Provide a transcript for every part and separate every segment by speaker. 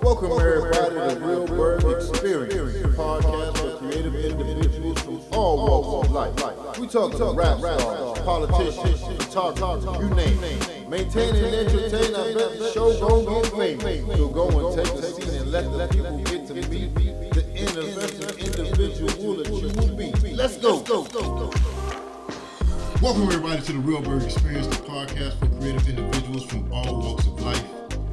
Speaker 1: Welcome everybody to the Realberg Experience, a podcast for creative individuals from all walks of life. We talking to rap stars, politicians, photographers, you name it. Maintain and entertain, I bet the show gon' get famous. So go and take a seat and let the people get to meet the innovative individual that you will be. Let's go.
Speaker 2: Welcome everybody to the Realberg Experience, the podcast for creative individuals from all walks of life.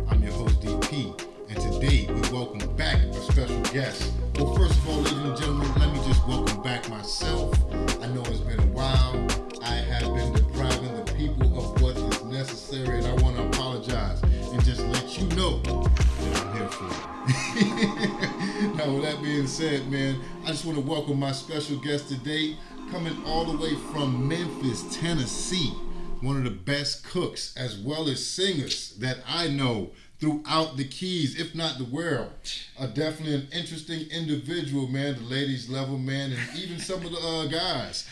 Speaker 2: I'm your host DP, and today we welcome back a special guest. Well, first of all, ladies and gentlemen, let me just welcome back myself. I know it's been a while. I have been depriving the people of what is necessary, and I want to apologize and just let you know that I'm here for it. Now, with that being said, man, I just want to welcome my special guest today, coming all the way from Memphis, Tennessee, one of the best cooks as well as singers that I know throughout the Keys, if not the world. Definitely an interesting individual, man. The ladies love him, man, and even some of the guys.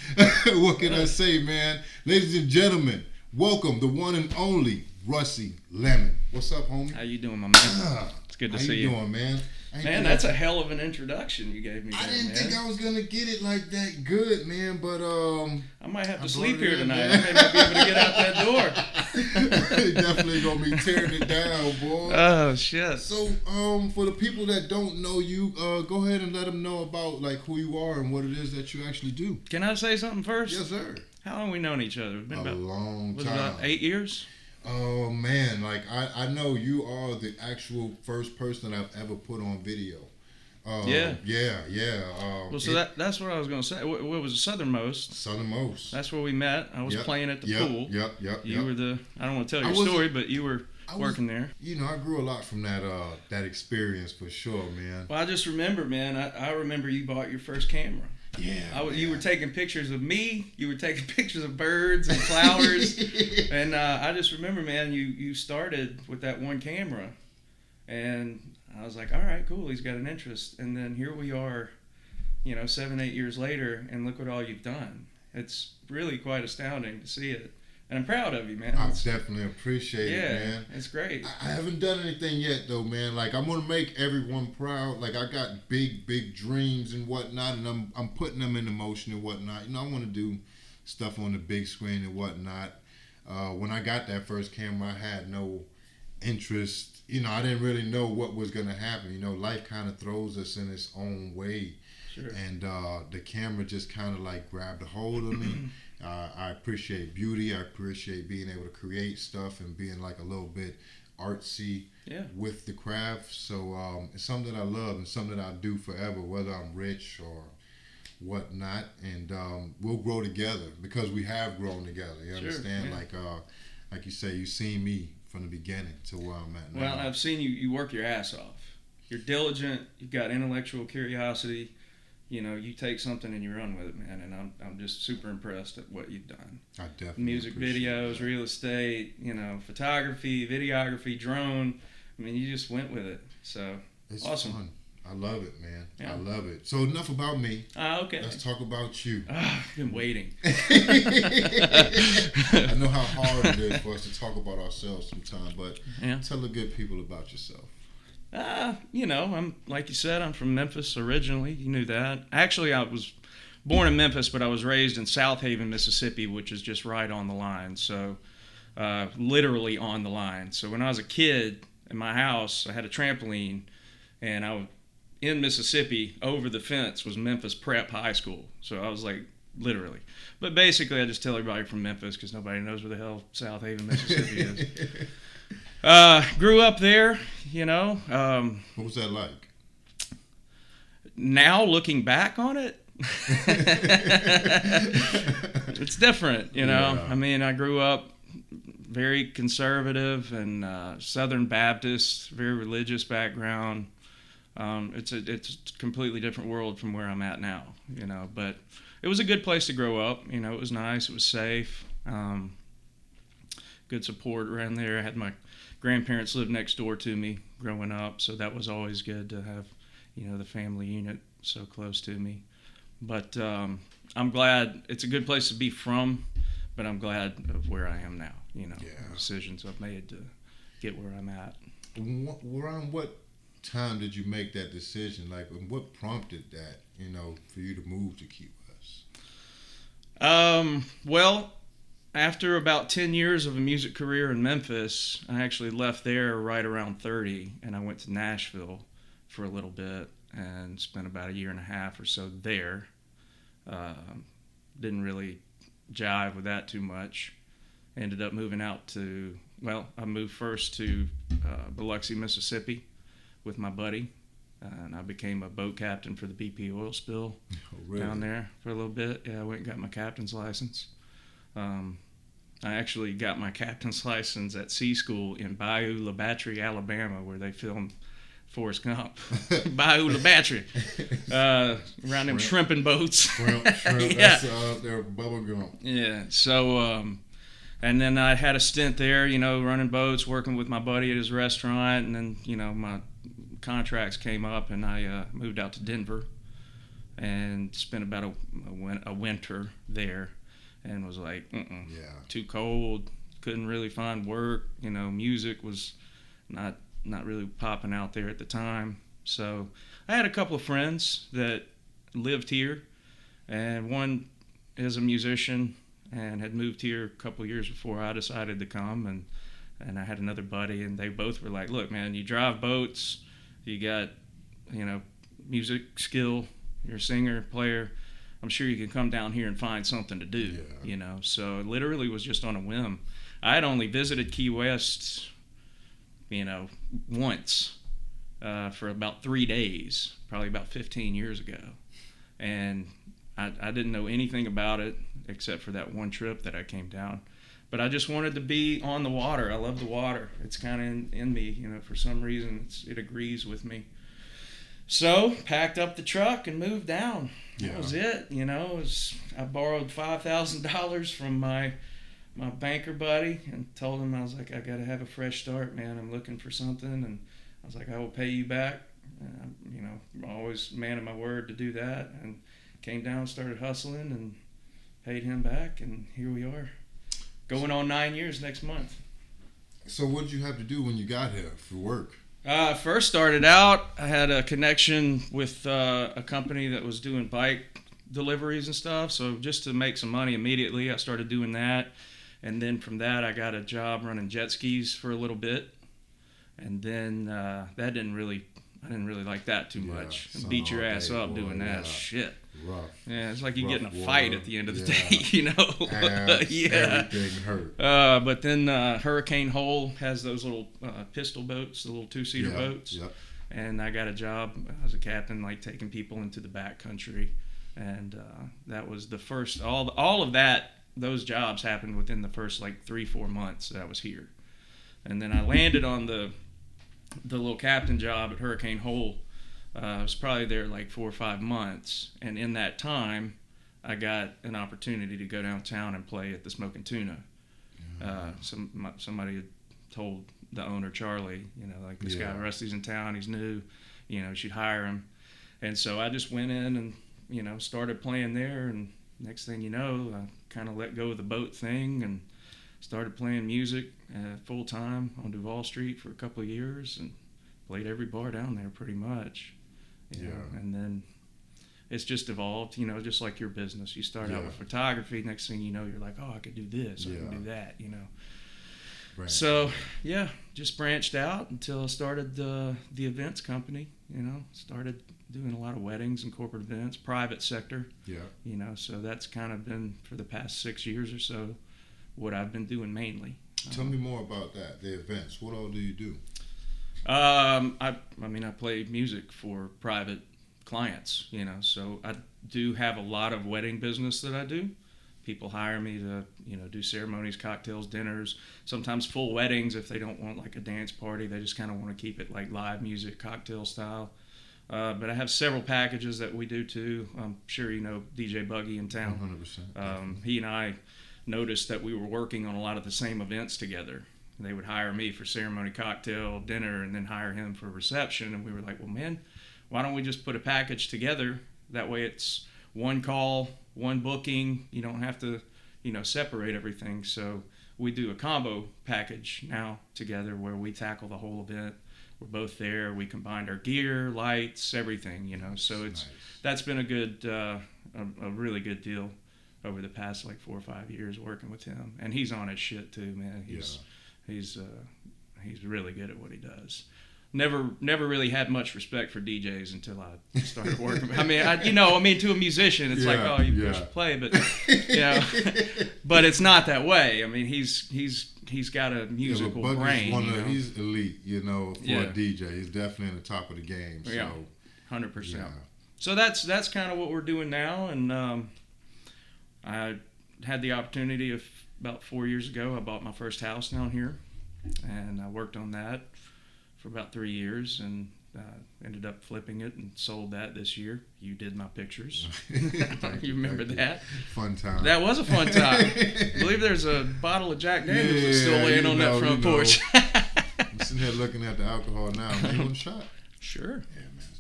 Speaker 2: What can I say, man? Ladies and gentlemen, welcome the one and only Russie Lemon. What's up, homie?
Speaker 3: How you doing, my man? It's good to see you.
Speaker 2: How you doing, man?
Speaker 3: Man, that's a hell of an introduction you gave me.
Speaker 2: I didn't think I was gonna get it like that good, man. But
Speaker 3: I might have to sleep here tonight. I may not be able to get out that door.
Speaker 2: Definitely gonna be tearing it down, boy.
Speaker 3: Oh shit.
Speaker 2: So, for the people that don't know you, go ahead and let them know about like who you are and what it is that you actually do.
Speaker 3: Can I say something first?
Speaker 2: Yes, sir.
Speaker 3: How long have we known each other? It's been
Speaker 2: A long
Speaker 3: was
Speaker 2: time.
Speaker 3: it about 8 years?
Speaker 2: Oh man, like I know you are the actual first person I've ever put on video.
Speaker 3: Yeah.
Speaker 2: Well,
Speaker 3: So that's what I was gonna say. What was the Southernmost?
Speaker 2: Southernmost.
Speaker 3: That's where we met. I was playing at the pool.
Speaker 2: Yep.
Speaker 3: You were the. I don't want to tell your story, but you were working there.
Speaker 2: You know, I grew a lot from that experience for sure, man.
Speaker 3: Well, I just remember, man. I remember you bought your first camera.
Speaker 2: Yeah.
Speaker 3: You were taking pictures of me. You were taking pictures of birds and flowers, and I just remember, man. You started with that one camera, and I was like, all right, cool. He's got an interest, and then here we are, 7-8 years later, and look what all you've done. It's really quite astounding to see it. And I'm proud of you, man.
Speaker 2: I definitely appreciate it, man.
Speaker 3: It's great.
Speaker 2: I haven't done anything yet, though, man. Like, I'm going to make everyone proud. Like, I got big dreams and whatnot, and I'm putting them into motion and whatnot. I want to do stuff on the big screen and whatnot. When I got that first camera, I had no interest. I didn't really know what was going to happen. Life kind of throws us in its own way.
Speaker 3: Sure.
Speaker 2: And the camera just kind of, like, grabbed a hold of me. I appreciate beauty. I appreciate being able to create stuff and being like a little bit artsy with the craft. So it's something that I love and something that I do forever, whether I'm rich or whatnot. And we'll grow together because we have grown together. You understand?
Speaker 3: Yeah.
Speaker 2: Like you say, you've seen me from the beginning to where I'm at now.
Speaker 3: Well, I've seen you work your ass off. You're diligent. You've got intellectual curiosity. You take something and you run with it, man, and I'm just super impressed at what you've done.
Speaker 2: I definitely
Speaker 3: music videos, real estate, photography, videography, drone. I mean, you just went with it. So
Speaker 2: it's
Speaker 3: awesome.
Speaker 2: Fun. I love it, man.
Speaker 3: Yeah.
Speaker 2: I love it. So enough about me.
Speaker 3: Okay.
Speaker 2: Let's talk about you.
Speaker 3: I've been waiting.
Speaker 2: I know how hard it is for us to talk about ourselves sometimes, but tell the good people about yourself.
Speaker 3: I'm like you said, I'm from Memphis originally. You knew that. Actually, I was born in Memphis, but I was raised in South Haven, Mississippi, which is just right on the line. So, literally on the line. So when I was a kid in my house, I had a trampoline, and in Mississippi, over the fence was Memphis Prep High School. So I was like, literally. But basically, I just tell everybody from Memphis because nobody knows where the hell South Haven, Mississippi is. Grew up there,
Speaker 2: What was that like?
Speaker 3: Now looking back on it, it's different,
Speaker 2: Yeah.
Speaker 3: I mean, I grew up very conservative and Southern Baptist, very religious background. It's a completely different world from where I'm at now, but it was a good place to grow up. It was nice. It was safe. Good support around there. I had my grandparents lived next door to me growing up, so that was always good to have, the family unit so close to me. But I'm glad it's a good place to be from, but I'm glad of where I am now, the decisions I've made to get where I'm at.
Speaker 2: Around what time did you make that decision? Like, and what prompted that, for you to move to Key West?
Speaker 3: Well, after about 10 years of a music career in Memphis, I actually left there right around 30, and I went to Nashville for a little bit and spent about a year and a half or so there. Didn't really jive with that too much. Ended up moving out to, I moved first to Biloxi, Mississippi with my buddy, and I became a boat captain for the BP oil spill down there for a little bit. Yeah, I went and got my captain's license. I actually got my captain's license at sea school in Bayou La Battery, Alabama, where they filmed Forrest Gump. Bayou La Battery. Around them shrimping boats.
Speaker 2: Shrimp,
Speaker 3: yeah.
Speaker 2: That's their bubble gum.
Speaker 3: Yeah, so, and then I had a stint there, running boats, working with my buddy at his restaurant, and then, my contracts came up, and I moved out to Denver and spent about a winter there, and was like, too cold, couldn't really find work, music was not really popping out there at the time. So I had a couple of friends that lived here, and one is a musician and had moved here a couple of years before I decided to come, and I had another buddy, and they both were like, look, man, you drive boats, you got, music skill, you're a singer, player, I'm sure you can come down here and find something to do, So it literally was just on a whim. I had only visited Key West, once for about 3 days, probably about 15 years ago. And I didn't know anything about it except for that one trip that I came down. But I just wanted to be on the water. I love the water. It's kind of in me, for some reason it agrees with me. So packed up the truck and moved down. That was it. I borrowed $5,000 from my banker buddy and told him, I was like, I got to have a fresh start, man. I'm looking for something. And I was like, I will pay you back. I'm always man of my word to do that. And came down, started hustling, and paid him back. And here we are. Going on 9 years next month.
Speaker 2: So what did you have to do when you got here for work?
Speaker 3: First started out, I had a connection with a company that was doing bike deliveries and stuff. So just to make some money immediately, I started doing that. And then from that, I got a job running jet skis for a little bit. And then I didn't really like that too much. Beat your ass up doing that shit.
Speaker 2: Rough.
Speaker 3: Yeah, it's like you get in a
Speaker 2: water.
Speaker 3: fight at the end of the day,
Speaker 2: Abs,
Speaker 3: yeah.
Speaker 2: Everything hurt.
Speaker 3: But then Hurricane Hole has those little pistol boats, the little two-seater boats.
Speaker 2: Yep.
Speaker 3: And I got a job as a captain, like taking people into the back country. And that was the first, all of that, those jobs happened within the first like 3-4 months that I was here. And then I landed on the little captain job at Hurricane Hole. I was probably there like 4 or 5 months, and in that time, I got an opportunity to go downtown and play at the Smoking Tuna. Somebody had told the owner, Charlie, like this guy Rusty's in town, he's new, you should hire him. And so I just went in and started playing there, and next thing you know, I kind of let go of the boat thing and started playing music full time on Duval Street for a couple of years and played every bar down there pretty much. You know, and then it's just evolved, just like your business. You start out with photography, next thing you know, you're like, oh, I could do this, I can do that, So, just branched out until I started the events company, started doing a lot of weddings and corporate events, private sector. So that's kind of been, for the past 6 years or so, what I've been doing mainly.
Speaker 2: Tell me more about that, the events. What all do you do?
Speaker 3: I play music for private clients, so I do have a lot of wedding business that I do. People hire me to, do ceremonies, cocktails, dinners, sometimes full weddings if they don't want like a dance party. They just kind of want to keep it like live music, cocktail style. But I have several packages that we do too. I'm sure you know DJ Buggy in town.
Speaker 2: 100%.
Speaker 3: He and I noticed that we were working on a lot of the same events together. They would hire me for ceremony, cocktail, dinner, and then hire him for reception. And we were like, well, man, why don't we just put a package together? That way it's one call, one booking. You don't have to, separate everything. So we do a combo package now together where we tackle the whole event. we're both there. We combined our gear, lights, everything, you know. So that's been a good, a really good deal over the past like 4 or 5 years working with him. And he's on his shit too, man. He's really good at what he does. Never really had much respect for DJs until I started working. I mean, to a musician, it's like, oh, you should play, but you know, but it's not that way. I mean, he's got a musical brain.
Speaker 2: He's elite, you know, for a DJ. He's definitely in the top of the game. So,
Speaker 3: yeah, 100%. So that's kind of what we're doing now, and I had the opportunity about 4 years ago. I bought my first house down here, and I worked on that for about 3 years, and ended up flipping it and sold that this year. You did my pictures. You remember that?
Speaker 2: Fun time.
Speaker 3: That was a fun time. I believe there's a bottle of Jack Daniels that's still laying on that front porch.
Speaker 2: I'm sitting here looking at the alcohol now. Man, you want a shot?
Speaker 3: Sure.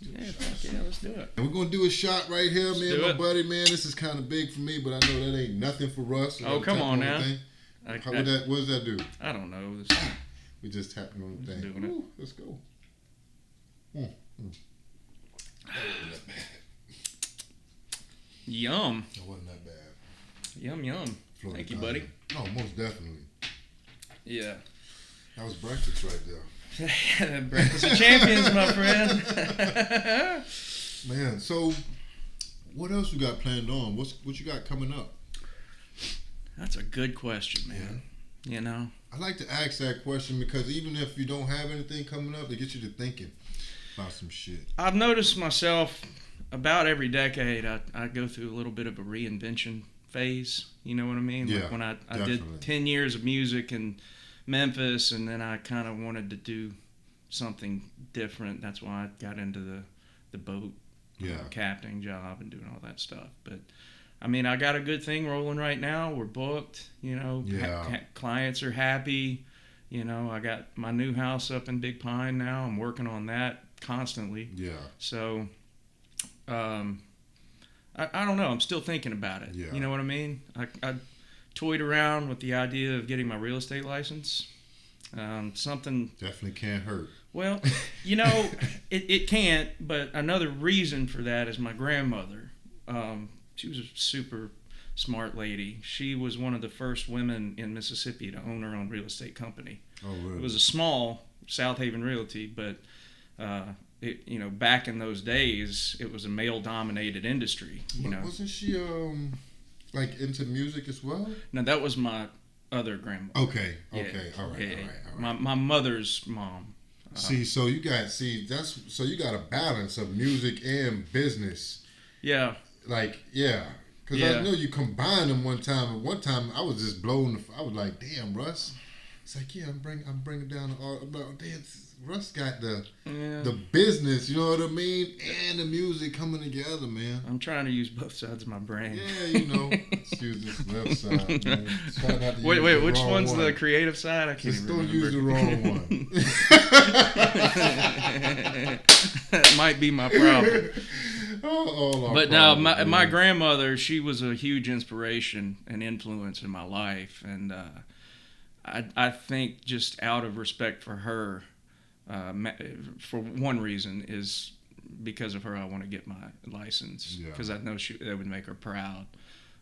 Speaker 2: Yeah, man.
Speaker 3: Let's do it.
Speaker 2: And we're going to do a shot right here, me and my buddy, man. This is kind of big for me, but I know that ain't nothing for Russ.
Speaker 3: Oh, come on now.
Speaker 2: What does that do?
Speaker 3: I don't know.
Speaker 2: We just tapping on the thing.
Speaker 3: Doing it.
Speaker 2: Let's go. That wasn't that bad.
Speaker 3: Yum.
Speaker 2: That wasn't that bad.
Speaker 3: Yum. Thank you, buddy.
Speaker 2: Oh, most definitely.
Speaker 3: Yeah.
Speaker 2: That was breakfast right there.
Speaker 3: Breakfast of champions, my friend.
Speaker 2: Man, so what else you got planned on? What you got coming up?
Speaker 3: That's a good question, man. You know,
Speaker 2: I like to ask that question because even if you don't have anything coming up, it gets you to thinking about some shit.
Speaker 3: I've noticed myself about every decade, I go through a little bit of a reinvention phase. You know what I mean?
Speaker 2: Yeah,
Speaker 3: like when I did 10 years of music in Memphis, and then I kind of wanted to do something different. That's why I got into the boat captaining job and doing all that stuff. But I mean, I got a good thing rolling right now. We're booked, you know. Clients are happy. You know, I got my new house up in Big Pine now. I'm working on that constantly.
Speaker 2: Yeah.
Speaker 3: So, I don't know. I'm still thinking about it.
Speaker 2: Yeah.
Speaker 3: You know what I mean? I toyed around with the idea of getting my real estate license. Something
Speaker 2: definitely can't hurt.
Speaker 3: Well, you know, it can't. But another reason for that is my grandmother. She was a super smart lady. She was one of the first women in Mississippi to own her own real estate company.
Speaker 2: Oh, really?
Speaker 3: It was a small South Haven Realty, but back in those days, it was a male-dominated industry. You know,
Speaker 2: wasn't she like into music as well?
Speaker 3: No, that was my other grandmother.
Speaker 2: Okay, all right.
Speaker 3: My mother's mom.
Speaker 2: So you got a balance of music and business.
Speaker 3: Yeah.
Speaker 2: Because I know you combined them one time. And one time I was just blown. I was like, "Damn, Russ." It's like, I'm bringing down the art. Damn, Russ got the business. You know what I mean, and the music coming together, man.
Speaker 3: I'm trying to use both sides of my brain.
Speaker 2: Yeah, you know, let's use this left side, man. Try not to
Speaker 3: wait, which one's the creative side? I can't
Speaker 2: just don't use the wrong one.
Speaker 3: That might be my problem. But no, my grandmother, she was a huge inspiration and influence in my life, and I think just out of respect for her, for one reason is because of her, I want to get my license because I know that would make her proud.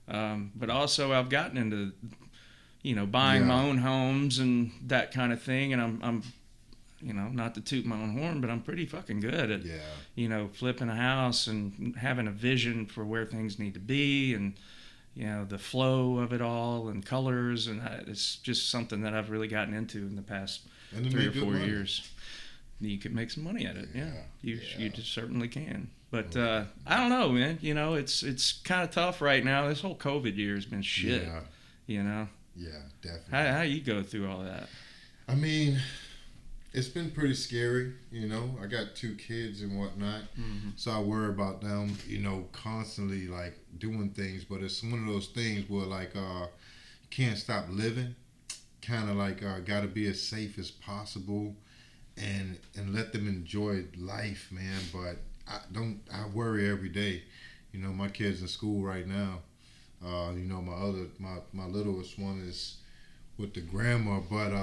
Speaker 3: But also, I've gotten into, buying my own homes and that kind of thing, and I'm not to toot my own horn, but I'm pretty fucking good at, flipping a house and having a vision for where things need to be and, the flow of it all and colors. And it's just something that I've really gotten into in the past 3 or 4 years. You could make some money at it. Yeah. You just certainly can. But I don't know, man. It's kind of tough right now. This whole COVID year has been shit.
Speaker 2: Yeah, definitely.
Speaker 3: How you go through all that?
Speaker 2: I mean, it's been pretty scary, I got 2 kids and whatnot, so I worry about them, constantly like doing things. But it's one of those things where like you can't stop living, kind of like got to be as safe as possible, and let them enjoy life, man. But I worry every day. My kids in school right now. My littlest one is with the grandma, but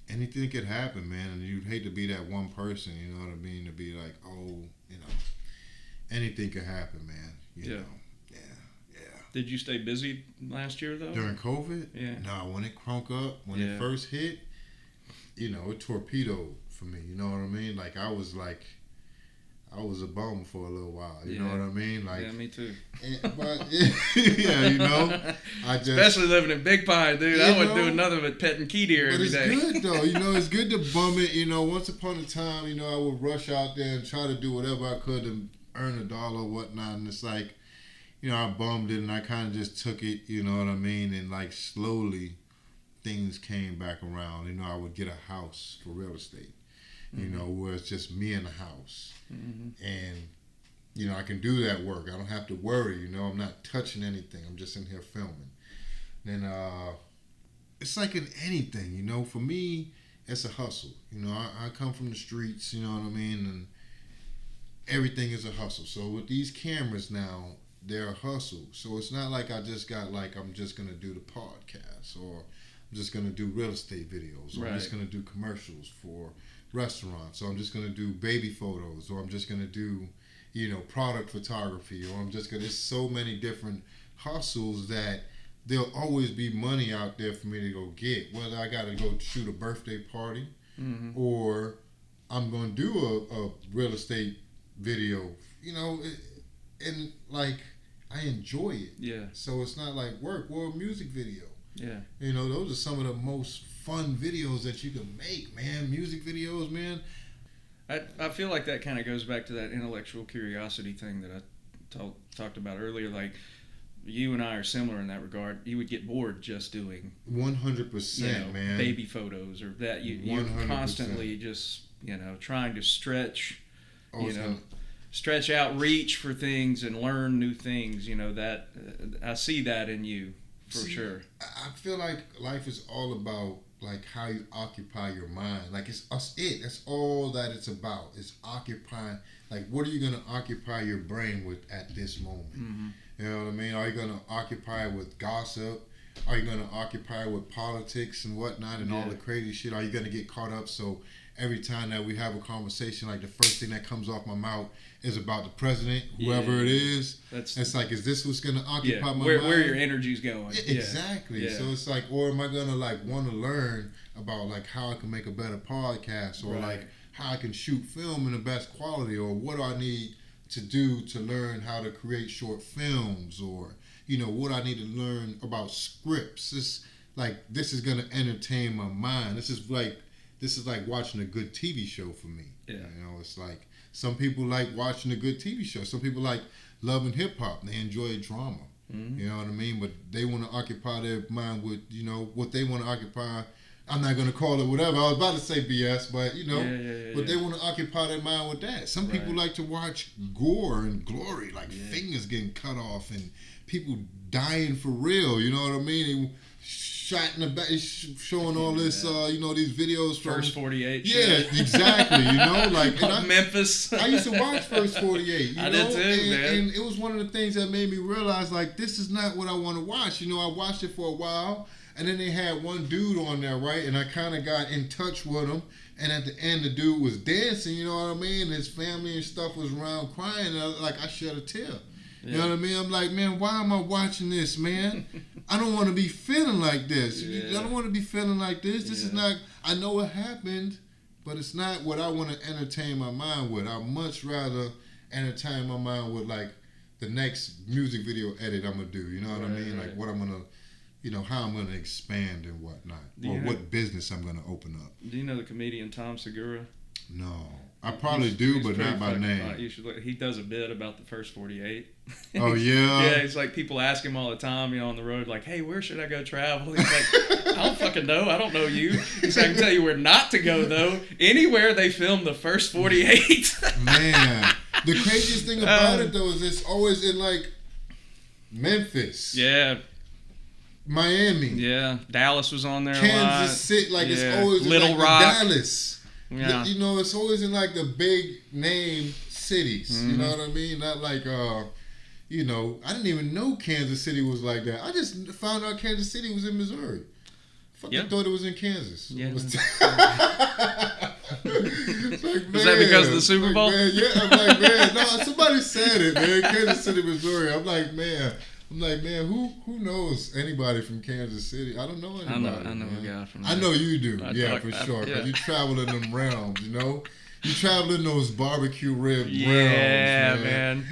Speaker 2: anything could happen, man, and you'd hate to be that one person, you know what I mean, to be like, oh, you know, anything could happen, man. You know. Yeah.
Speaker 3: Did you stay busy last year though?
Speaker 2: During COVID?
Speaker 3: Yeah.
Speaker 2: No, when it crunk up, when it first hit, you know, it torpedoed for me. You know what I mean? Like I was a bum for a little while. You know what I mean? Like,
Speaker 3: yeah, me too.
Speaker 2: But yeah, you know,
Speaker 3: especially living in Big Pine, dude. I wouldn't do nothing but petting key deer every day.
Speaker 2: But it's good though. You know, it's good to bum it. You know, once upon a time, you know, I would rush out there and try to do whatever I could to earn $1 or whatnot, and it's like, you know, I bummed it and I kind of just took it. You know what I mean? And like slowly, things came back around. You know, I would get a house for real estate. You know, where it's just me in the house. And, you know, I can do that work. I don't have to worry, you know. I'm not touching anything. I'm just in here filming. And it's like in anything, you know. For me, it's a hustle. You know, I come from the streets, you know what I mean? And everything is a hustle. So with these cameras now, they're a hustle. So it's not like I just got like, I'm just going to do the podcast or I'm just going to do real estate videos or I'm just going to do commercials for restaurants, so I'm just going to do baby photos, or I'm just going to do, you know, product photography, or I'm just going to, there's so many different hustles that there'll always be money out there for me to go get, whether I got to go shoot a birthday party or I'm going to do a real estate video, you know, and like I enjoy it.
Speaker 3: Yeah.
Speaker 2: So it's not like work or a music video.
Speaker 3: Yeah.
Speaker 2: You know, those are some of the most fun videos that you can make, man. Music videos, man.
Speaker 3: I feel like that kind of goes back to that intellectual curiosity thing that I talked about earlier. Like, you and I are similar in that regard. You would get bored just doing
Speaker 2: 100%, man.
Speaker 3: Baby photos or that. You're constantly just, you know, trying to stretch, stretch out, reach for things and learn new things. You know, that I see that in you for sure.
Speaker 2: I feel like life is all about like how you occupy your mind. Like that's all that it's about. It's occupying. Like, what are you gonna occupy your brain with at this moment? You know what I mean? Are you gonna occupy it with gossip? Are you gonna occupy it with politics and whatnot and all the crazy shit? Are you gonna get caught up? So every time that we have a conversation, like the first thing that comes off my mouth is about the president, whoever it is. It's like, is this what's going to occupy my mind?
Speaker 3: Where your energy's going.
Speaker 2: Exactly. So it's like, or am I going to like want to learn about like how I can make a better podcast or like how I can shoot film in the best quality, or what do I need to do to learn how to create short films, or, you know, what I need to learn about scripts. It's like, this is going to entertain my mind. This is like watching a good TV show for me. You know, it's like, some people like watching a good TV show. Some people like loving hip hop. They enjoy drama. You know what I mean? But they want to occupy their mind with, you know, what they want to occupy. I'm not going to call it whatever. I was about to say BS, but, you know, but they want to occupy their mind with that. Some people like to watch gore and glory, like fingers getting cut off and people dying for real. You know what I mean? Shot in the back, showing all this, you know, these videos from
Speaker 3: First 48.
Speaker 2: Yeah, exactly. You know, like
Speaker 3: Memphis.
Speaker 2: I used to watch First 48. You know?
Speaker 3: Did too, man.
Speaker 2: And it was one of the things that made me realize, like, this is not what I want to watch. You know, I watched it for a while, and then they had one dude on there, right? And I kind of got in touch with him. And at the end, the dude was dancing. You know what I mean? His family and stuff was around crying. And I shed a tear. You know what I mean? I'm like, man, why am I watching this, man? I don't want to be feeling like this. I don't want to be feeling like this. This is not, I know it happened, but it's not what I want to entertain my mind with. I'd much rather entertain my mind with, like, the next music video edit I'm going to do. You know what I mean? Like, what I'm going to, you know, how I'm going to expand and whatnot. Or what business I'm going to open up.
Speaker 3: Do you know the comedian Tom Segura?
Speaker 2: No. I probably do, but not by name.
Speaker 3: You should look. He does a bit about the First 48.
Speaker 2: Oh, yeah?
Speaker 3: Yeah, it's like people ask him all the time, you know, on the road, like, hey, where should I go travel? He's like, I don't fucking know. I don't know you. He's like, I can tell you where not to go, though. Anywhere they film the First 48.
Speaker 2: Man. The craziest thing about it, though, is it's always in, like, Memphis.
Speaker 3: Yeah.
Speaker 2: Miami.
Speaker 3: Yeah. Dallas was on there
Speaker 2: Kansas City. Like, it's always
Speaker 3: Little
Speaker 2: in, like,
Speaker 3: Rock.
Speaker 2: Dallas.
Speaker 3: Yeah.
Speaker 2: You know, it's always in, like, the big name cities. You know what I mean? Not like, you know, I didn't even know Kansas City was like that. I just found out Kansas City was in Missouri. fucking thought it was in Kansas.
Speaker 3: Yeah.
Speaker 2: It's like,
Speaker 3: Was that because of the Super Bowl?
Speaker 2: Man, yeah, I'm like, man, no, somebody said it, man. Kansas City, Missouri. I'm like, man, who knows anybody from Kansas City? I don't know anybody.
Speaker 3: I know a guy from there.
Speaker 2: I know you do, for sure.
Speaker 3: Yeah.
Speaker 2: Because you travel in them realms, you know? You travel in those barbecue rib realms,
Speaker 3: man.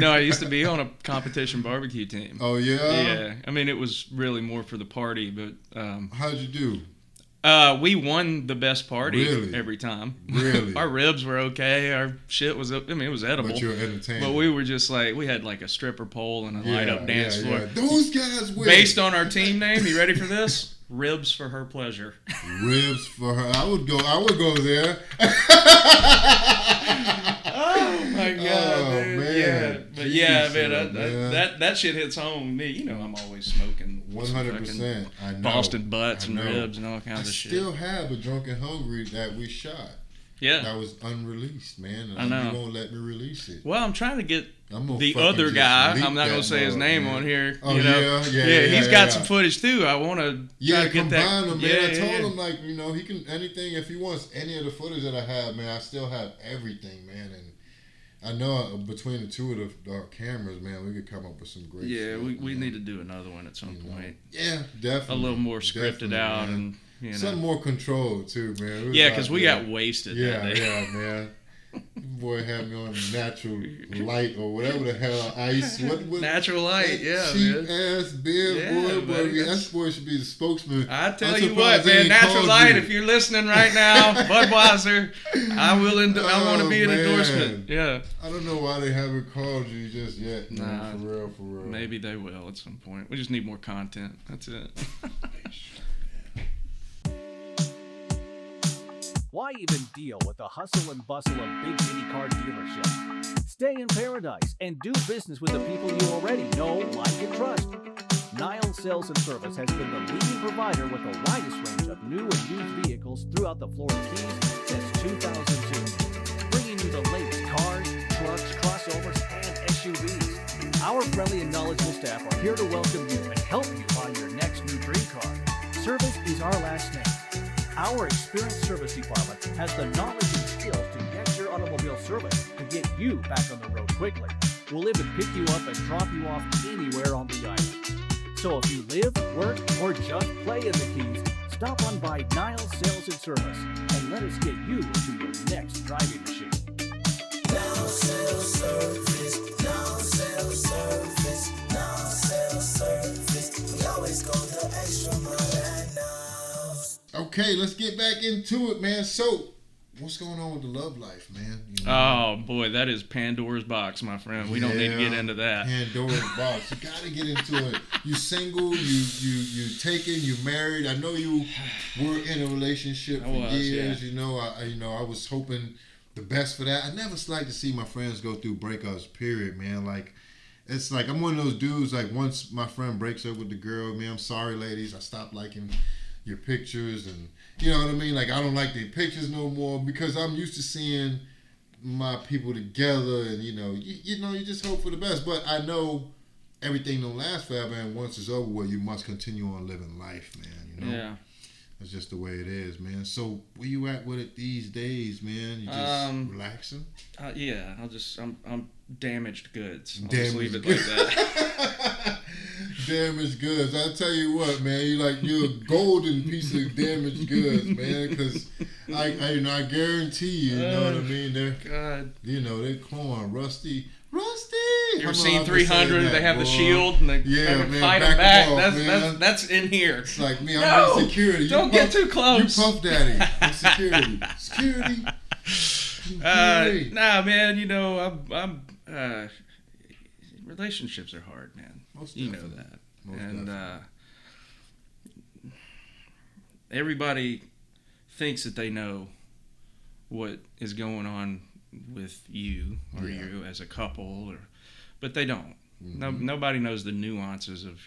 Speaker 3: I used to be on a competition barbecue team.
Speaker 2: Oh, yeah?
Speaker 3: Yeah. I mean, it was really more for the party, but...
Speaker 2: How'd you do?
Speaker 3: We won the best party every time.
Speaker 2: Really?
Speaker 3: Our ribs were okay. Our shit was, it was edible.
Speaker 2: But you were entertained.
Speaker 3: But we were just like, we had like a stripper pole and a light-up dance floor.
Speaker 2: Yeah. Those guys win.
Speaker 3: Based on our team name, you ready for this? Ribs for her pleasure.
Speaker 2: Ribs for her. I would go there.
Speaker 3: Oh my god, dude.
Speaker 2: Man.
Speaker 3: Yeah. But
Speaker 2: Jeez,
Speaker 3: man, that shit hits home with me. You know, I'm always smoking
Speaker 2: 100%. I know.
Speaker 3: Boston butts and ribs and all kinds of shit.
Speaker 2: I still have a Drunken Hungry that we shot.
Speaker 3: Yeah.
Speaker 2: That was unreleased, man. And
Speaker 3: I know.
Speaker 2: You won't let me release it.
Speaker 3: Well, I'm trying to get the
Speaker 2: fucking
Speaker 3: other guy.
Speaker 2: leak
Speaker 3: I'm not going to say his name on here.
Speaker 2: Oh,
Speaker 3: you know?
Speaker 2: Yeah,
Speaker 3: he's got some footage too. I want to try to get that.
Speaker 2: Combine them, man. I told him, like, you know, he can, anything, if he wants any of the footage that I have, man, I still have everything, man. And I know between the two of our cameras, man, we could come up with some great
Speaker 3: shit.
Speaker 2: Yeah,
Speaker 3: we need to do another one at some point.
Speaker 2: Yeah, definitely.
Speaker 3: A little more scripted out,
Speaker 2: man.
Speaker 3: and, you know.
Speaker 2: Something more controlled, too, man.
Speaker 3: Yeah, because we got wasted that day.
Speaker 2: Yeah, man. Boy had me on natural light or whatever the hell, ice. What
Speaker 3: natural light, yeah,
Speaker 2: cheap
Speaker 3: man.
Speaker 2: ass beer, boy. That boy should be the spokesman.
Speaker 3: I tell you what, man, natural light. If you're listening right now, Budweiser, I want to be an endorsement. Yeah.
Speaker 2: I don't know why they haven't called you just yet.
Speaker 3: Nah,
Speaker 2: for real.
Speaker 3: Maybe they will at some point. We just need more content. That's it.
Speaker 4: Why even deal with the hustle and bustle of big mini car dealerships? Stay in paradise and do business with the people you already know, like, and trust. Niles Sales and Service has been the leading provider with the widest range of new and used vehicles throughout the Florida Keys since 2002. Bringing you the latest cars, trucks, crossovers, and SUVs. Our friendly and knowledgeable staff are here to welcome you and help you buy your next new dream car. Service is our last name. Our experienced service department has the knowledge and skills to get your automobile serviced to get you back on the road quickly. We'll even pick you up and drop you off anywhere on the island. So if you live, work, or just play in the Keys, stop on by Niles Sales and Service and let us get you into your next driving machine.
Speaker 5: Niles Sales Service, Niles Sales Service, Niles Sales Service. We always go the extra mile at Niles.
Speaker 2: Okay, let's get back into it, man. So, what's going on with the love life, man? You know,
Speaker 3: oh, boy, that is Pandora's box, my friend. We don't need to get into that.
Speaker 2: Pandora's box. You got to get into it. You single, you taken, you married. I know you were in a relationship for years. Yeah. I was hoping the best for that. I never like to see my friends go through breakups, period, man. Like, it's like I'm one of those dudes, like, once my friend breaks up with the girl, man, I'm sorry, ladies. I stopped liking your pictures, and you know what I mean, like, I don't like their pictures no more because I'm used to seeing my people together, and you just hope for the best. But I know everything don't last forever, and once it's over with, you must continue on living life, man.
Speaker 3: Yeah,
Speaker 2: that's just the way it is, man. So where you at with it these days, man? You just relaxing?
Speaker 3: Yeah, I'm damaged goods. I'll just leave it like that.
Speaker 2: Damaged goods. I tell you what, man. You're a golden piece of damaged goods, man. Because I guarantee you, you know what I mean. They're corn, rusty.
Speaker 3: You ever seen 300? They have the shield and they fight them back. That's in here.
Speaker 2: It's like me. I'm in security.
Speaker 3: Don't get too close.
Speaker 2: You Puff Daddy. I'm security. Security.
Speaker 3: Nah, man. I'm. Relationships are hard, man.
Speaker 2: Most
Speaker 3: you
Speaker 2: definitely.
Speaker 3: know that. And everybody thinks that they know what is going on with you or you as a couple, but they don't. Mm-hmm. Nobody knows the nuances of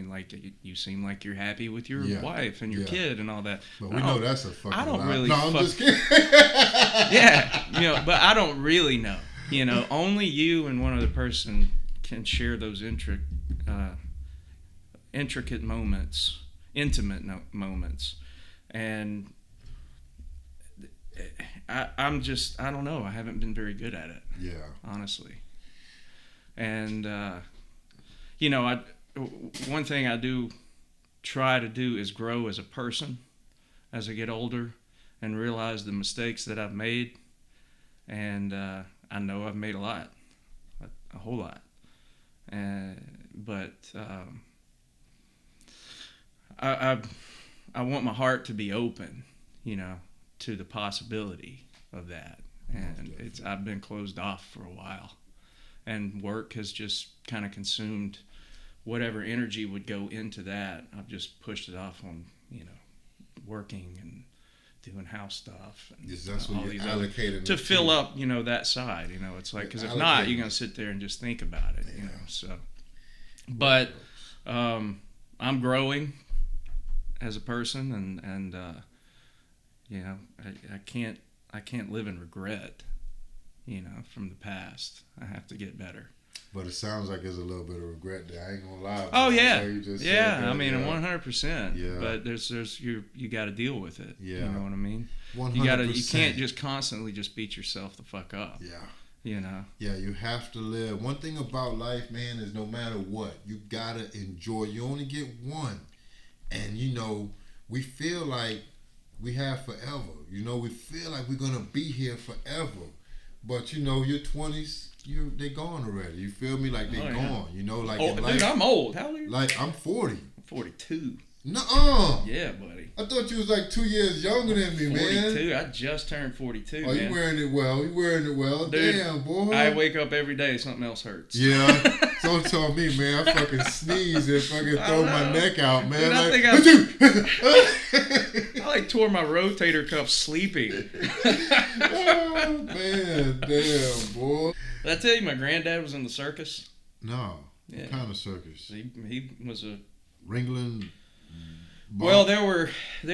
Speaker 3: like you seem like you're happy with your wife and your kid and all that.
Speaker 2: But we know that's a fucking
Speaker 3: I don't
Speaker 2: lie.
Speaker 3: really.
Speaker 2: No, I'm just kidding.
Speaker 3: But I don't really know. Only you and one other person can share those intricate moments intimate moments. And I don't know. I haven't been very good at it.
Speaker 2: Yeah.
Speaker 3: Honestly. And, one thing I do try to do is grow as a person as I get older and realize the mistakes that I've made. And I know I've made a lot, a whole lot. But I want my heart to be open, to the possibility of that. And I've been closed off for a while. And work has just kind of consumed whatever energy would go into that. I've just pushed it off on, working and doing house stuff. And
Speaker 2: that's
Speaker 3: all
Speaker 2: what
Speaker 3: these
Speaker 2: you allocated
Speaker 3: to fill up, that side. It's like, because if not, you're going to sit there and just think about it, So, but I'm growing as a person, and I can't live in regret, from the past. I have to get better.
Speaker 2: But it sounds like there's a little bit of regret there. I ain't gonna lie.
Speaker 3: Oh yeah,
Speaker 2: you just
Speaker 3: yeah.
Speaker 2: that,
Speaker 3: 100%.
Speaker 2: Yeah.
Speaker 3: But there's you got to deal with it.
Speaker 2: Yeah.
Speaker 3: You know what I mean?
Speaker 2: 100%.
Speaker 3: You can't just constantly just beat yourself the fuck up.
Speaker 2: Yeah. Yeah, you have to live. One thing about life, man, is no matter what, you gotta enjoy. You only get one, and we feel like we have forever. We feel like we're gonna be here forever, but your 20s. They gone already. You feel me? Like they gone. Like in life,
Speaker 3: dude, I'm old. How old are you?
Speaker 2: Like I'm 40.
Speaker 3: I'm 42.
Speaker 2: Nuh-uh.
Speaker 3: Yeah, buddy.
Speaker 2: I thought you was like 2 years younger than me,
Speaker 3: 42.
Speaker 2: man.
Speaker 3: I just turned 42.
Speaker 2: Oh,
Speaker 3: man.
Speaker 2: You wearing it well. You wearing it well.
Speaker 3: Dude,
Speaker 2: damn, boy.
Speaker 3: I wake up every day. Something else hurts.
Speaker 2: Yeah. Don't tell me, man. I fucking sneeze and fucking throw my neck out, man.
Speaker 3: Dude, I tore my rotator cuff sleeping.
Speaker 2: Oh, man. Damn, boy.
Speaker 3: Did I tell you my granddad was in the circus?
Speaker 2: No.
Speaker 3: Yeah.
Speaker 2: What kind of circus?
Speaker 3: He was a...
Speaker 2: Ringling?
Speaker 3: Well, there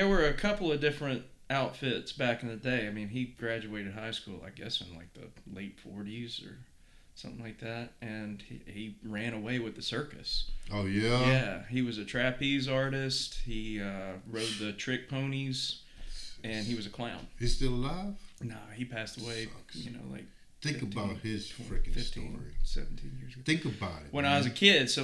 Speaker 3: were a couple of different outfits back in the day. I mean, he graduated high school, I guess, in like the late 40s or something like that. And he ran away with the circus.
Speaker 2: Oh, yeah?
Speaker 3: Yeah. He was a trapeze artist. He rode the trick ponies. And he was a clown.
Speaker 2: He's still alive?
Speaker 3: Nah, he passed away, like...
Speaker 2: Think 15, about his freaking story.
Speaker 3: 17 years ago.
Speaker 2: Think about it.
Speaker 3: When I was a kid, so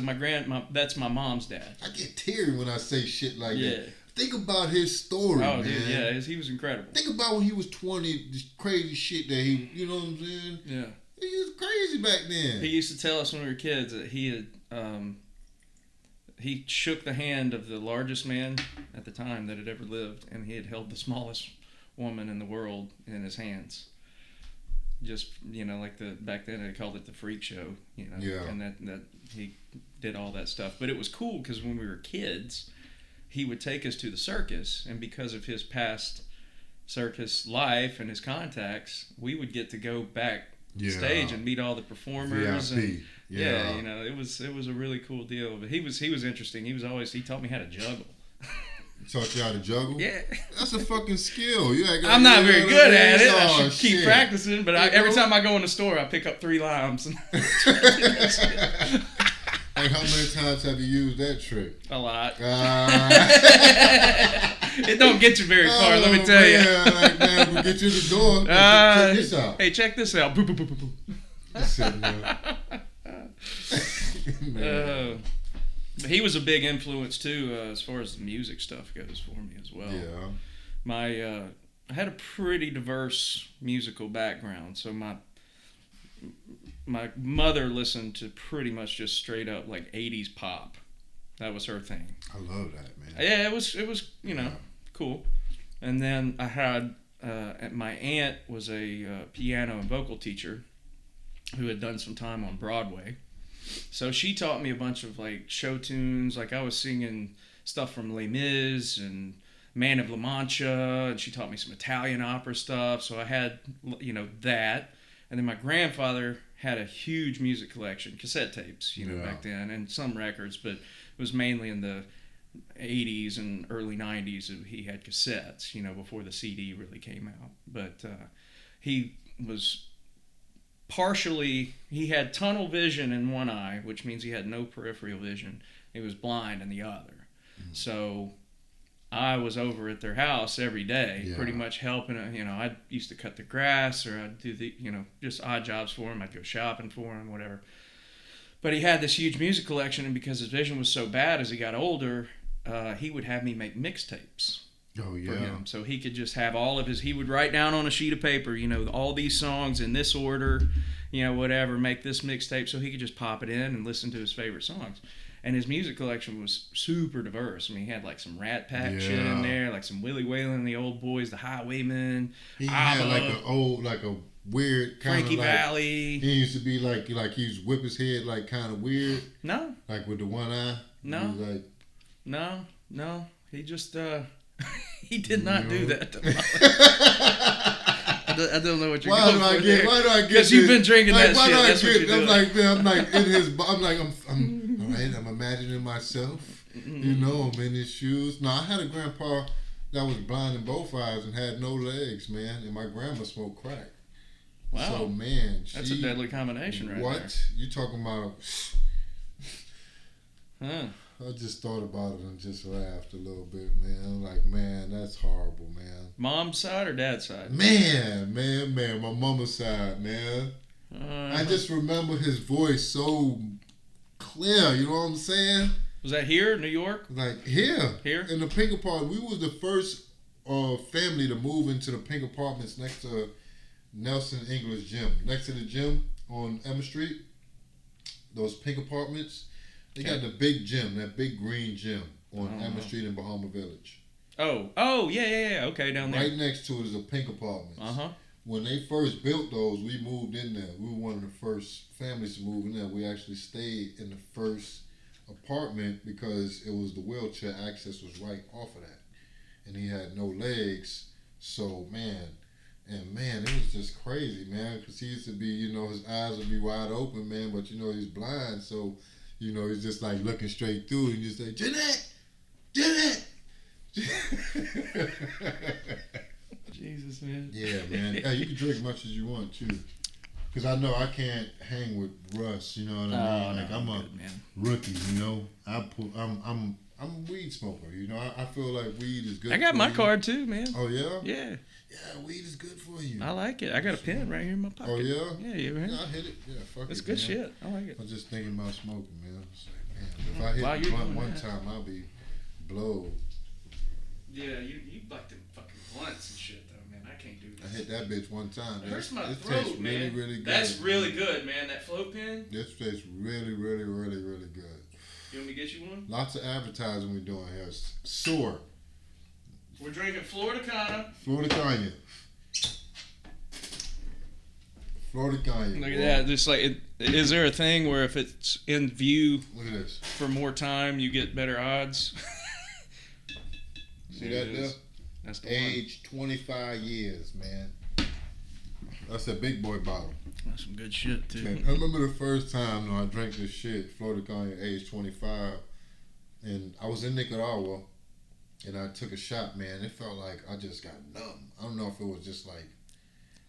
Speaker 3: that's my mom's dad.
Speaker 2: I get teary when I say shit like
Speaker 3: yeah.
Speaker 2: that. Think about his story, man.
Speaker 3: Dude, yeah, he was incredible.
Speaker 2: Think about when he was 20, this crazy shit that he, you know what I'm saying?
Speaker 3: Yeah.
Speaker 2: He was crazy back then.
Speaker 3: He used to tell us when we were kids that he had, he shook the hand of the largest man at the time that had ever lived, and he had held the smallest woman in the world in his hands. Just, like back then they called it the freak show,
Speaker 2: Yeah.
Speaker 3: And that he did all that stuff. But it was cool because when we were kids, he would take us to the circus, and because of his past circus life and his contacts, we would get to go backstage and meet all the performers.
Speaker 2: VIP.
Speaker 3: And it was a really cool deal. But he was interesting. He taught me how to juggle.
Speaker 2: Taught you how to juggle?
Speaker 3: Yeah.
Speaker 2: That's a fucking skill.
Speaker 3: I'm not very good at it. I should
Speaker 2: shit.
Speaker 3: keep practicing, but every time I go in the store, I pick up 3 limes.
Speaker 2: Like, how many times have you used that trick?
Speaker 3: A lot. It don't get you very far, let me tell you.
Speaker 2: Like, man, we'll get you to the door. Check this out.
Speaker 3: Hey, check this out. Boop, boop, boop, boop, boop.
Speaker 2: Sitting there.
Speaker 3: But he was a big influence too, as far as the music stuff goes for me as well.
Speaker 2: Yeah.
Speaker 3: I had a pretty diverse musical background, so my mother listened to pretty much just straight up like 80s pop. That was her thing.
Speaker 2: I love that, man.
Speaker 3: Yeah, it was cool. And then I had my aunt was a piano and vocal teacher who had done some time on Broadway. So she taught me a bunch of like show tunes. Like I was singing stuff from Les Mis and Man of La Mancha, and she taught me some Italian opera stuff. So I had, that. And then my grandfather had a huge music collection, cassette tapes, back then, and some records, but it was mainly in the 80s and early 90s. He had cassettes, before the CD really came out. But he was he had tunnel vision in one eye, which means he had no peripheral vision. He was blind in the other. Mm-hmm. So I was over at their house every day,
Speaker 2: Yeah.
Speaker 3: pretty much helping. I used to cut the grass, or I'd do the, just odd jobs for him. I'd go shopping for him, whatever. But he had this huge music collection, and because his vision was so bad as he got older, he would have me make mixtapes
Speaker 2: Oh
Speaker 3: for
Speaker 2: yeah.
Speaker 3: him, so he could just have all of his. He would write down on a sheet of paper, all these songs in this order, whatever. Make this mixtape, so he could just pop it in and listen to his favorite songs. And his music collection was super diverse. I mean, he had like some Rat Pack shit in there, like some Willie Whalen, the Old Boys, the Highwaymen.
Speaker 2: He had
Speaker 3: ABBA,
Speaker 2: like a weird kind
Speaker 3: Frankie
Speaker 2: of like,
Speaker 3: Valli.
Speaker 2: He used to be like he used to whip his head like kind of weird,
Speaker 3: No,
Speaker 2: like with the one eye.
Speaker 3: No.
Speaker 2: He was like,
Speaker 3: no. He just he did not do that. I don't know what you're going for there.
Speaker 2: Why do I get?
Speaker 3: Because you've been drinking
Speaker 2: like,
Speaker 3: that
Speaker 2: why
Speaker 3: shit.
Speaker 2: do I
Speaker 3: That's what
Speaker 2: get?
Speaker 3: you're doing.
Speaker 2: I'm like in his. I'm like I'm all right. I'm imagining myself. I'm in his shoes. No, I had a grandpa that was blind in both eyes and had no legs, man. And my grandma smoked crack.
Speaker 3: Wow.
Speaker 2: So man,
Speaker 3: That's a deadly combination right
Speaker 2: what?
Speaker 3: there.
Speaker 2: You talking about?
Speaker 3: Huh.
Speaker 2: I just thought about it and just laughed a little bit, man. I'm like, man, that's horrible, man.
Speaker 3: Mom's side or dad's side?
Speaker 2: Man, my mama's side, man. I just remember his voice so clear, you know what I'm saying?
Speaker 3: Was that here, New York?
Speaker 2: Like here
Speaker 3: Here?
Speaker 2: in the pink apartment. We was the first family to move into the pink apartments next to Nelson English Gym. Next to the gym on Emma Street, those pink apartments. They got the big gym, that big green gym on Emma Street in Bahama Village.
Speaker 3: Oh, yeah. Okay, down there.
Speaker 2: Right next to it is a pink apartments.
Speaker 3: Uh-huh.
Speaker 2: When they first built those, we moved in there. We were one of the first families to move in there. We actually stayed in the first apartment because it was the wheelchair access was right off of that. And he had no legs. So, man, it was just crazy, man, because he used to be, his eyes would be wide open, man, but, he's blind. So, he's just like looking straight through and just say, Jeanette!
Speaker 3: Jesus, man.
Speaker 2: Yeah, man. Hey, you can drink as much as you want too, because I know I can't hang with Russ. You know what I mean? Like I'm a rookie. I'm a weed smoker. I feel like weed is good.
Speaker 3: I got
Speaker 2: for
Speaker 3: my
Speaker 2: you.
Speaker 3: card too, man.
Speaker 2: Oh yeah.
Speaker 3: Yeah.
Speaker 2: Yeah, weed is good for you.
Speaker 3: I like it. I got a pen right here in my pocket.
Speaker 2: Oh yeah.
Speaker 3: Yeah, you ever heard?
Speaker 2: Yeah, I hit it. Yeah, fuck it.
Speaker 3: It's good
Speaker 2: man.
Speaker 3: shit. I like it.
Speaker 2: I was just thinking about smoking, man. It's like, man, if I hit
Speaker 3: While
Speaker 2: the
Speaker 3: you're
Speaker 2: blunt
Speaker 3: doing
Speaker 2: one
Speaker 3: that.
Speaker 2: time, I'll be blowed.
Speaker 3: Yeah, you like them fucking blunts and shit though, man. I can't do
Speaker 2: I
Speaker 3: that.
Speaker 2: hit that bitch one time.
Speaker 3: It hurts my
Speaker 2: It
Speaker 3: throat,
Speaker 2: tastes
Speaker 3: man.
Speaker 2: really, really good.
Speaker 3: That's really good, man. That float pen.
Speaker 2: This tastes really, really, really, really good.
Speaker 3: You want me to get you one?
Speaker 2: Lots of advertising we're doing here. Soar.
Speaker 3: We're drinking Florida Cana.
Speaker 2: Florida Cognac. Florida Cognac.
Speaker 3: Look at
Speaker 2: boy.
Speaker 3: that. Just like, is there a thing where if it's in view
Speaker 2: Look at this.
Speaker 3: for more time, you get better odds?
Speaker 2: See that there?
Speaker 3: That's the
Speaker 2: Age 25 years, man. That's a big boy bottle.
Speaker 3: one. That's some good shit too.
Speaker 2: Man, I remember the first time I drank this shit, Florida Cognac, age 25, and I was in Nicaragua, and I took a shot, man. It felt like I just got numb. I don't know if it was just like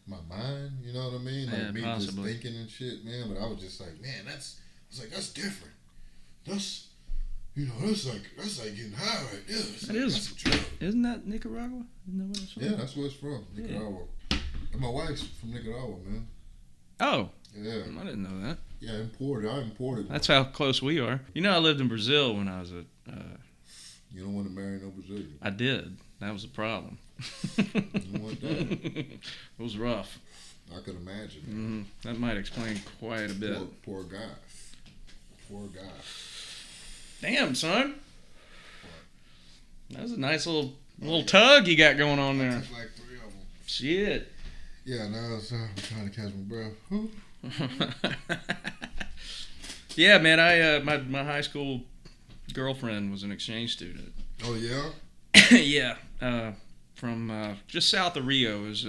Speaker 2: my mind, you know what I mean? Like
Speaker 3: Yeah,
Speaker 2: me
Speaker 3: possibly.
Speaker 2: just thinking and shit, man. But I was just like, man, that's different. That's like getting high right there.
Speaker 3: That is. Isn't that Nicaragua? Isn't that what it's from?
Speaker 2: Yeah, that's where it's from, Nicaragua. And my wife's from Nicaragua, man.
Speaker 3: Oh,
Speaker 2: Yeah,
Speaker 3: I didn't know that.
Speaker 2: yeah, I imported.
Speaker 3: That's how close we are. I lived in Brazil when I was
Speaker 2: You don't want to marry no Brazilian.
Speaker 3: I did. That was the problem.
Speaker 2: You don't want that.
Speaker 3: It was rough.
Speaker 2: I could imagine.
Speaker 3: That might explain quite a bit.
Speaker 2: Poor guy. Poor guy.
Speaker 3: Damn, son. That was a nice little tug you got going on there.
Speaker 2: Took like 3 of them.
Speaker 3: Shit.
Speaker 2: Yeah, now I'm trying to catch my breath. Whew.
Speaker 3: Yeah, man. I my high school girlfriend was an exchange student.
Speaker 2: Oh yeah.
Speaker 3: Yeah, from just south of Rio. Is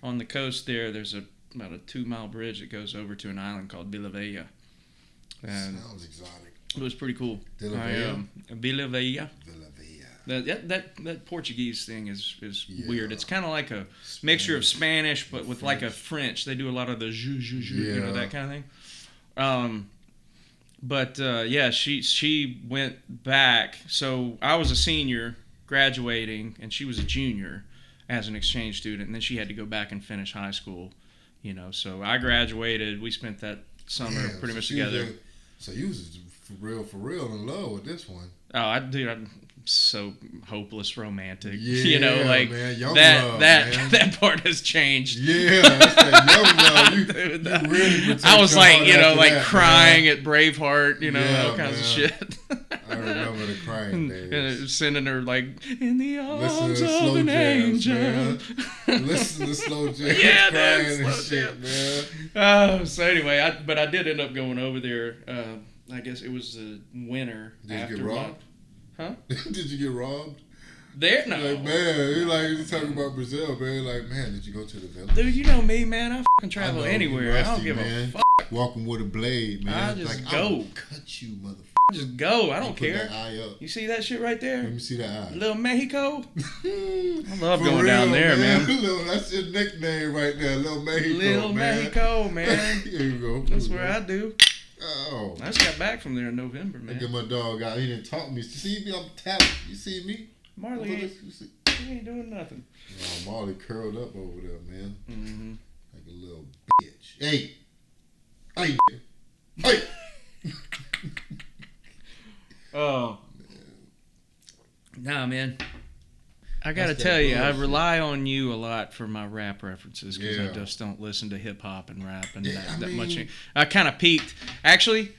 Speaker 3: on the coast there. There's about a 2-mile bridge that goes over to an island called Vila Velha. And
Speaker 2: Sounds exotic.
Speaker 3: it was pretty cool.
Speaker 2: Vila Velha?
Speaker 3: Vila Velha.
Speaker 2: Vila Velha.
Speaker 3: That Portuguese thing is
Speaker 2: Yeah.
Speaker 3: weird. It's kind of like a mixture of Spanish, but with like a French. They do a lot of the zhu, zhu, zhu, that kind of thing. But yeah, she went back. So I was a senior graduating, and she was a junior as an exchange student, and then she had to go back and finish high school. So I graduated. We spent that summer pretty much together.
Speaker 2: So you was for real in love with this one.
Speaker 3: Oh, I'm so hopeless romantic.
Speaker 2: Yeah, man, young love, man.
Speaker 3: That part has changed.
Speaker 2: Yeah, that's that young love. You really protect
Speaker 3: I was
Speaker 2: your
Speaker 3: like,
Speaker 2: heart after
Speaker 3: like
Speaker 2: that,
Speaker 3: crying
Speaker 2: man.
Speaker 3: at Braveheart,
Speaker 2: Yeah,
Speaker 3: all kinds of
Speaker 2: man.
Speaker 3: shit.
Speaker 2: I remember the crying days.
Speaker 3: And sending her like in the
Speaker 2: Listen
Speaker 3: arms
Speaker 2: to the
Speaker 3: of
Speaker 2: slow
Speaker 3: an
Speaker 2: jams,
Speaker 3: angel.
Speaker 2: man. Listen to slow jams,
Speaker 3: Yeah,
Speaker 2: crying
Speaker 3: dude,
Speaker 2: and
Speaker 3: slow
Speaker 2: shit,
Speaker 3: jams.
Speaker 2: man.
Speaker 3: Oh, so anyway, I did end up going over there. I guess it was the winter.
Speaker 2: Did
Speaker 3: after
Speaker 2: you get robbed?
Speaker 3: Huh?
Speaker 2: Did you get robbed?
Speaker 3: There, no.
Speaker 2: Like, man, you talking about Brazil, man. Like, man, did you go to the village?
Speaker 3: Dude, you know me, man. I fucking travel
Speaker 2: I know,
Speaker 3: anywhere.
Speaker 2: you
Speaker 3: I
Speaker 2: rusty,
Speaker 3: don't give
Speaker 2: man.
Speaker 3: a fuck.
Speaker 2: Walking with a blade, man.
Speaker 3: I just
Speaker 2: like,
Speaker 3: go.
Speaker 2: I will cut you, motherfucker.
Speaker 3: Just go. I don't
Speaker 2: Put
Speaker 3: care.
Speaker 2: that eye up.
Speaker 3: You see that shit right there?
Speaker 2: Let me see that eye.
Speaker 3: Little Mexico. I love
Speaker 2: For
Speaker 3: going
Speaker 2: real,
Speaker 3: down there, man.
Speaker 2: Little, that's your nickname right there, Little Mexico,
Speaker 3: Little
Speaker 2: man.
Speaker 3: Mexico, man.
Speaker 2: Here you go.
Speaker 3: That's where I do.
Speaker 2: Oh.
Speaker 3: I just got back from there in November,
Speaker 2: Look at
Speaker 3: man.
Speaker 2: my dog out. He didn't talk to me. You see me? I'm tapping. You see me?
Speaker 3: Marley
Speaker 2: Look,
Speaker 3: ain't,
Speaker 2: you see-
Speaker 3: he ain't doing nothing.
Speaker 2: Oh, Marley curled up over there, man.
Speaker 3: Mm-hmm.
Speaker 2: Like a little bitch. Hey. Hey. Hey.
Speaker 3: Oh. Nah, man. I gotta
Speaker 2: That's that
Speaker 3: tell you, I
Speaker 2: bullshit.
Speaker 3: rely on you a lot for my rap references because I
Speaker 2: Yeah.
Speaker 3: just don't listen to hip hop and rap and
Speaker 2: Yeah,
Speaker 3: that
Speaker 2: I
Speaker 3: much.
Speaker 2: mean-
Speaker 3: I kind of peaked. Actually,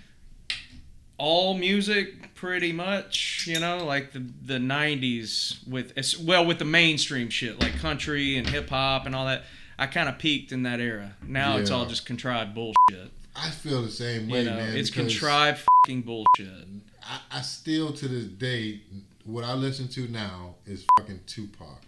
Speaker 3: all music pretty much, like the 90s with the mainstream shit like country and hip hop and all that. I kind of peaked in that era. Now it's
Speaker 2: Yeah.
Speaker 3: all just contrived bullshit.
Speaker 2: I feel the same way, man.
Speaker 3: It's
Speaker 2: because
Speaker 3: contrived fucking bullshit.
Speaker 2: I still, to this day, what I listen to now is fucking Tupac.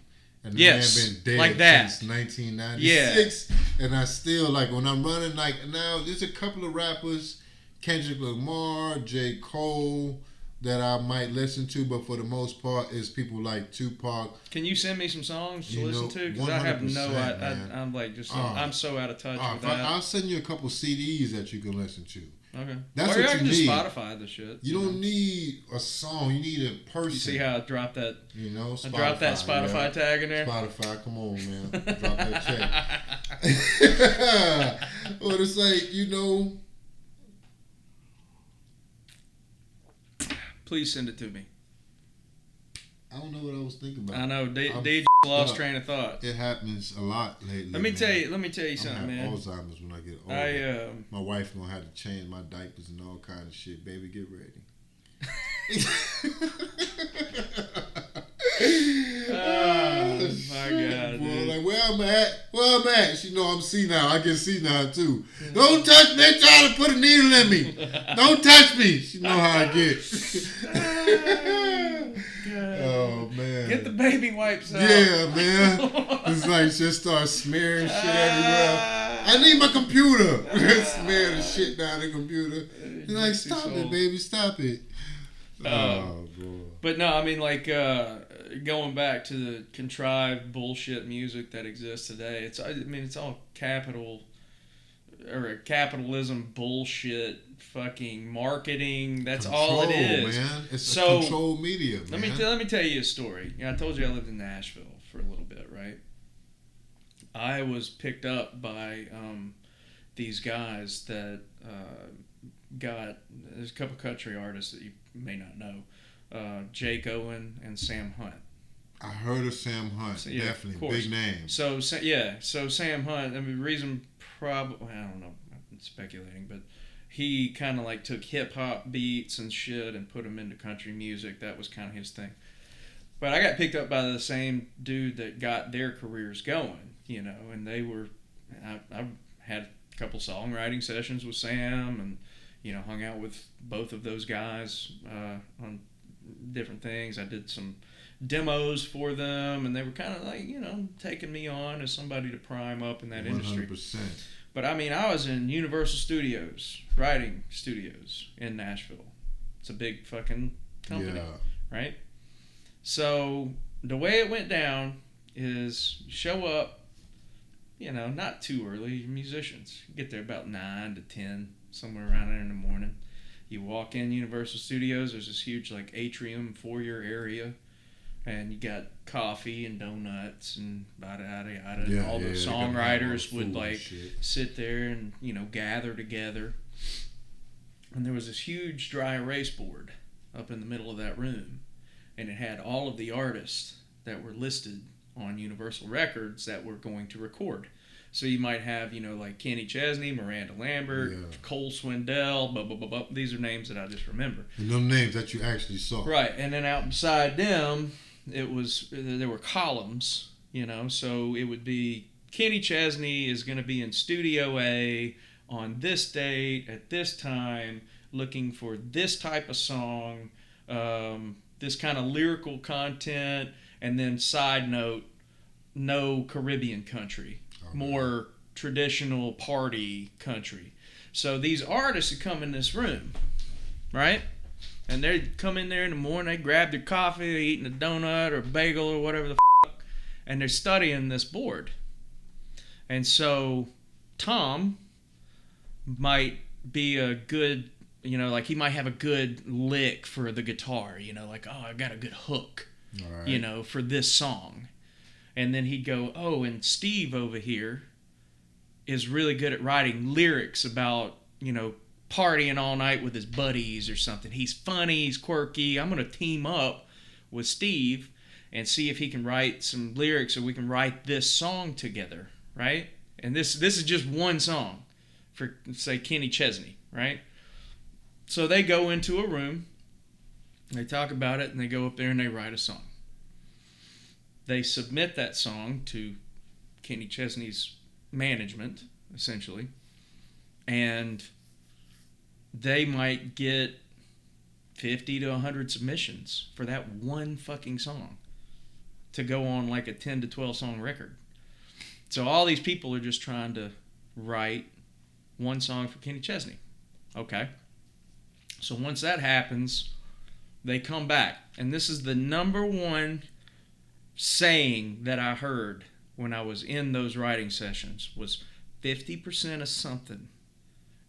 Speaker 2: And the
Speaker 3: Yes,
Speaker 2: man been dead
Speaker 3: like that.
Speaker 2: since 1996. And I still, like, when I'm running, like, now, there's a couple of rappers, Kendrick Lamar, J. Cole, that I might listen to, but for the most part, it's people like Tupac.
Speaker 3: Can you send me some songs to
Speaker 2: You
Speaker 3: listen
Speaker 2: know,
Speaker 3: to? Because I have no,
Speaker 2: 100%, man.
Speaker 3: I'm like just,
Speaker 2: Oh.
Speaker 3: I'm so out of touch with that.
Speaker 2: I'll send you a couple CDs that you can listen to.
Speaker 3: Okay.
Speaker 2: That's
Speaker 3: or
Speaker 2: what
Speaker 3: I
Speaker 2: you
Speaker 3: can just
Speaker 2: need.
Speaker 3: Spotify the shit.
Speaker 2: You don't need a song. You need a person.
Speaker 3: You see how I dropped that?
Speaker 2: You know,
Speaker 3: I dropped that Spotify
Speaker 2: yeah.
Speaker 3: tag in there.
Speaker 2: Spotify, come on, man. Drop that check. But it's like,
Speaker 3: Please send it to me.
Speaker 2: I don't know what I was thinking about.
Speaker 3: I know.
Speaker 2: I'm
Speaker 3: DJ
Speaker 2: fucked
Speaker 3: lost
Speaker 2: up.
Speaker 3: train of thought.
Speaker 2: It happens a lot lately.
Speaker 3: Let me
Speaker 2: man.
Speaker 3: tell you
Speaker 2: I'm
Speaker 3: something,
Speaker 2: gonna have
Speaker 3: man.
Speaker 2: Alzheimer's when I get older.
Speaker 3: I
Speaker 2: My wife gonna have to change my diapers and all kind of shit. Baby, get ready.
Speaker 3: Oh, my God,
Speaker 2: Boy,
Speaker 3: dude.
Speaker 2: like where I'm at. She know I'm senile. I get senile too. Don't touch me. They trying to put a needle in me. Don't touch me. She know how I get. Oh man.
Speaker 3: Get the baby wipes out.
Speaker 2: Yeah, man. It's like just start smearing shit everywhere. I need my computer. Smear the shit down the computer. You're like, stop it, baby, stop it. Oh, boy.
Speaker 3: But no, I mean, like, going back to the contrived bullshit music that exists today, it's all capitalism bullshit fucking marketing. That's all it is.
Speaker 2: Man. It's
Speaker 3: So,
Speaker 2: a controlled media, man.
Speaker 3: Let me tell you a story. I told you I lived in Nashville for a little bit, right? I was picked up by these guys that there's a couple country artists that you may not know, Jake Owen and Sam Hunt.
Speaker 2: I heard of Sam Hunt.
Speaker 3: So, yeah,
Speaker 2: Definitely.
Speaker 3: of course.
Speaker 2: Big name.
Speaker 3: So Sam Hunt, I mean, the reason probably, I don't know, I'm speculating, but he kind of like took hip hop beats and shit and put them into country music. That was kind of his thing. But I got picked up by the same dude that got their careers going, and they were, I had a couple songwriting sessions with Sam and, hung out with both of those guys on different things. I did some demos for them, and they were kind of like, taking me on as somebody to prime up in that industry.
Speaker 2: 100%.
Speaker 3: But I mean, I was in Universal Studios, writing studios in Nashville. It's a big fucking company,
Speaker 2: Yeah.
Speaker 3: right? So the way it went down is show up, not too early. You're musicians. You get there about 9 to 10, somewhere around there in the morning. You walk in Universal Studios. There's this huge like atrium foyer area. and you got coffee and donuts and yada yada yada.
Speaker 2: Yeah,
Speaker 3: And all the
Speaker 2: they got
Speaker 3: songwriters
Speaker 2: all the
Speaker 3: would
Speaker 2: food
Speaker 3: like
Speaker 2: and shit.
Speaker 3: sit there and gather together. And there was this huge dry erase board up in the middle of that room, and it had all of the artists that were listed on Universal Records that were going to record. So you might have, like Kenny Chesney, Miranda Lambert,
Speaker 2: Yeah.
Speaker 3: Cole Swindell, blah, blah, blah, blah. These are names that I just remember.
Speaker 2: And them names that you actually saw.
Speaker 3: Right, and then out beside them, there were columns, so it would be Kenny Chesney is going to be in Studio A on this date at this time, looking for this type of song, this kind of lyrical content, and then side note, no Caribbean country, more traditional party country. So these artists would come in this room, right? And they'd come in there in the morning, they grab their coffee, they're eating a donut or a bagel or whatever the fuck, and they're studying this board. And so Tom might be a good, like he might have a good lick for the guitar, like, oh, I've got a good hook,
Speaker 2: All right.
Speaker 3: for this song. And then he'd go, oh, and Steve over here is really good at writing lyrics about, partying all night with his buddies or something. He's funny, he's quirky. I'm going to team up with Steve and see if he can write some lyrics or we can write this song together, right? And this is just one song for, say, Kenny Chesney, right? So they go into a room, they talk about it, and they go up there and they write a song. They submit that song to Kenny Chesney's management, essentially, and they might get 50 to 100 submissions for that one fucking song to go on like a 10 to 12 song record. So all these people are just trying to write one song for Kenny Chesney. Okay. So once that happens, they come back. And this is the number one saying that I heard when I was in those writing sessions was 50% of something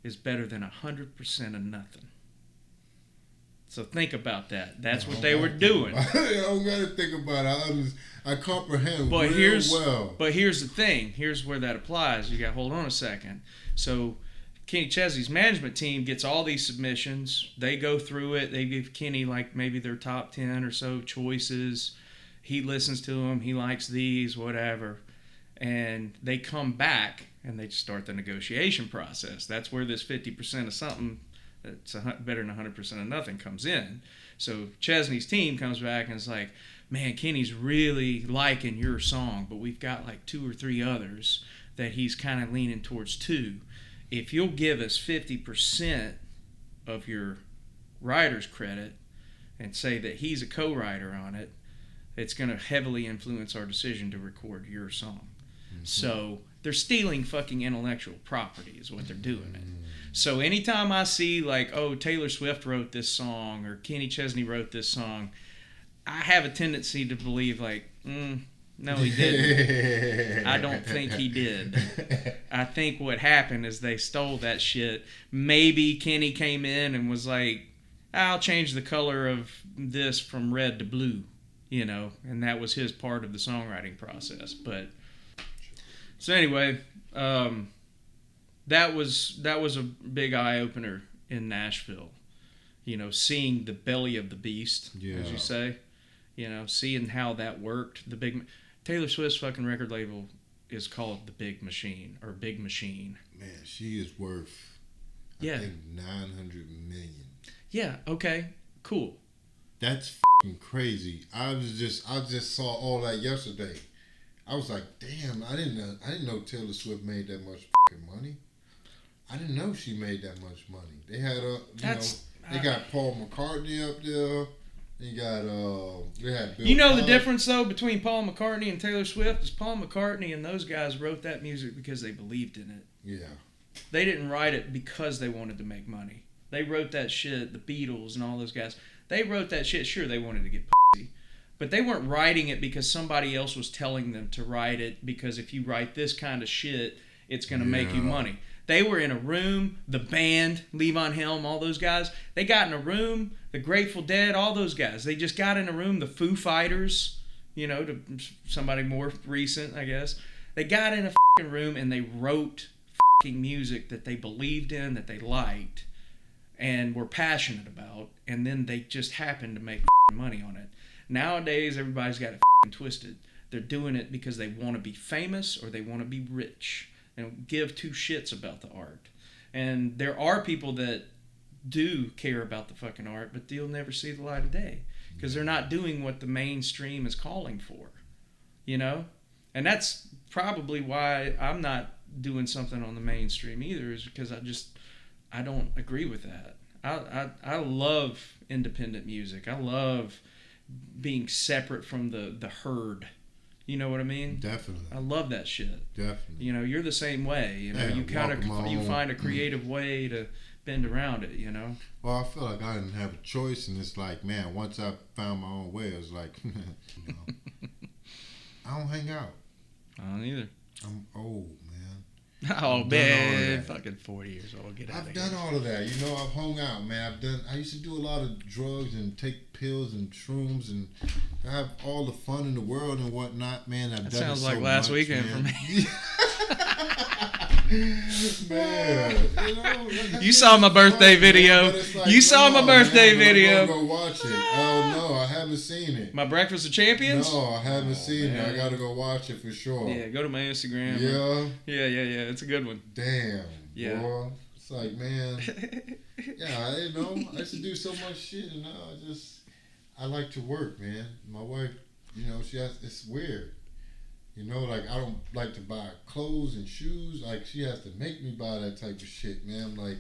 Speaker 3: is better than 100% of nothing. So think about that. That's what they were doing.
Speaker 2: I don't got to think about it. I comprehend
Speaker 3: But
Speaker 2: real well.
Speaker 3: But here's the thing. Here's where that applies. You got to hold on a second. So Kenny Chesney's management team gets all these submissions. They go through it. They give Kenny like maybe their top 10 or so choices. He listens to them. He likes these, whatever. And they come back and they start the negotiation process. That's where this 50% of something that's better than 100% of nothing comes in. So Chesney's team comes back and is like, man, Kenny's really liking your song, but we've got like 2 or 3 others that he's kind of leaning towards too. If you'll give us 50% of your writer's credit and say that he's a co-writer on it, it's going to heavily influence our decision to record your song. Mm-hmm. So they're stealing fucking intellectual property is what they're doing. Mm-hmm. So anytime I see like, oh, Taylor Swift wrote this song or Kenny Chesney wrote this song, I have a tendency to believe like, no, he didn't. I don't think he did. I think what happened is they stole that shit. Maybe Kenny came in and was like, I'll change the color of this from red to blue, and that was his part of the songwriting process. But so anyway, that was a big eye opener in Nashville. Seeing the belly of the beast, as you say. Seeing how that worked. Taylor Swift's fucking record label is called The Big Machine or Big Machine. Man,
Speaker 2: she is worth I think $900 million. Yeah.
Speaker 3: Okay. Cool.
Speaker 2: That's fucking crazy. I just saw all that yesterday. I was like, damn, I didn't know Taylor Swift made that much fucking money. I didn't know she made that much money. They had they got Paul McCartney up there. They had Bill
Speaker 3: the difference though between Paul McCartney and Taylor Swift is Paul McCartney and those guys wrote that music because they believed in it.
Speaker 2: Yeah.
Speaker 3: They didn't write it because they wanted to make money. They wrote that shit, the Beatles and all those guys. They wrote that shit, sure, they wanted to get pussy. But they weren't writing it because somebody else was telling them to write it because if you write this kind of shit, it's going to make you money. They were in a room, the band, Levon Helm, all those guys. They got in a room, the Grateful Dead, all those guys. They just got in a room, the Foo Fighters, you know, to somebody more recent, I guess. They got in a fucking room and they wrote fucking music that they believed in, that they liked, and were passionate about, and then they just happened to make money on it. Nowadays, everybody's got it twisted. They're doing it because they want to be famous or they want to be rich. They don't give two shits about the art. And there are people that do care about the fucking art, but they'll never see the light of day because they're not doing what the mainstream is calling for, you know? And that's probably why I'm not doing something on the mainstream either, is because I don't agree with that. I love independent music. I love being separate from the herd. You know what I mean?
Speaker 2: Definitely.
Speaker 3: I love that shit.
Speaker 2: Definitely.
Speaker 3: You know, you're the same way. You know,
Speaker 2: Yeah,
Speaker 3: you kind of
Speaker 2: walking my
Speaker 3: find a
Speaker 2: own-
Speaker 3: creative way to bend around it. You know.
Speaker 2: Well, I feel like I didn't have a choice, and it's like, man, once I found my own way, it's like, you know, I don't hang out.
Speaker 3: I don't either.
Speaker 2: I'm old, man.
Speaker 3: Oh
Speaker 2: I've done all
Speaker 3: man,
Speaker 2: of that.
Speaker 3: fucking 40 years old. Get out
Speaker 2: I've
Speaker 3: of
Speaker 2: done
Speaker 3: here.
Speaker 2: all of that. You know, I've hung out, man. I used to do a lot of drugs and take pills and shrooms and have all the fun in the world and whatnot, man. I've
Speaker 3: That
Speaker 2: done
Speaker 3: sounds
Speaker 2: it
Speaker 3: like
Speaker 2: so
Speaker 3: last
Speaker 2: much,
Speaker 3: weekend
Speaker 2: man.
Speaker 3: for me.
Speaker 2: Man, you know, that
Speaker 3: You
Speaker 2: shit
Speaker 3: saw
Speaker 2: is
Speaker 3: my birthday
Speaker 2: fun,
Speaker 3: video.
Speaker 2: man, but it's like,
Speaker 3: You saw my
Speaker 2: no,
Speaker 3: birthday
Speaker 2: man,
Speaker 3: video.
Speaker 2: I'm gonna go watch it. Oh no, I haven't seen it.
Speaker 3: My Breakfast of Champions?
Speaker 2: No, I haven't seen it. I
Speaker 3: man.
Speaker 2: gotta go watch it for sure.
Speaker 3: Yeah, go to my Instagram.
Speaker 2: Yeah.
Speaker 3: Yeah. It's a good one.
Speaker 2: Damn.
Speaker 3: Yeah.
Speaker 2: Boy. It's like, man. Yeah, you know, I used to do so much shit, and now I like to work, man. My wife, you know, it's weird. You know, like, I don't like to buy clothes and shoes. Like, she has to make me buy that type of shit, man. Like,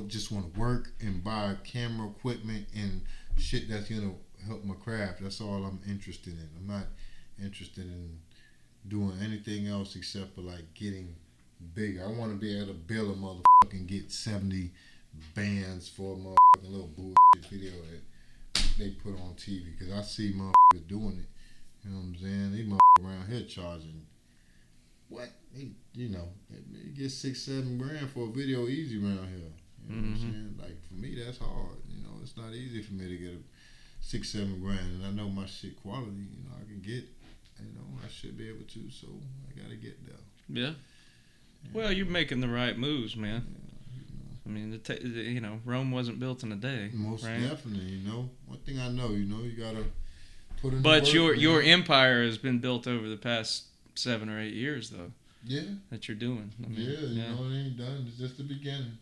Speaker 2: just want to work and buy camera equipment and shit that's going to help my craft. That's all I'm interested in. I'm not interested in doing anything else except for, like, getting bigger. I want to be able to bill a motherfucker and get 70 bands for a motherfucking little bullshit video that they put on TV. Because I see motherfuckers doing it. You know what I'm saying? These motherfuckers around here charging what? You know, they get 6-7 grand for a video easy around here. You know what I'm saying? Like, for me, that's hard. You know, it's not easy for me to get a 6-7 grand, and I know my shit quality. You know, I can get. You know, I should be able to. So I gotta get there.
Speaker 3: Yeah. Well, you're making the right moves, man. I mean, you know, Rome wasn't built in a day.
Speaker 2: Most
Speaker 3: right?
Speaker 2: definitely. You know, one thing I know. You know, you gotta put in.
Speaker 3: But
Speaker 2: the work,
Speaker 3: your
Speaker 2: man.
Speaker 3: empire has been built over the past 7 or 8 years, though.
Speaker 2: Yeah.
Speaker 3: That you're doing. I mean,
Speaker 2: Yeah, you know, it ain't done. It's just the beginning.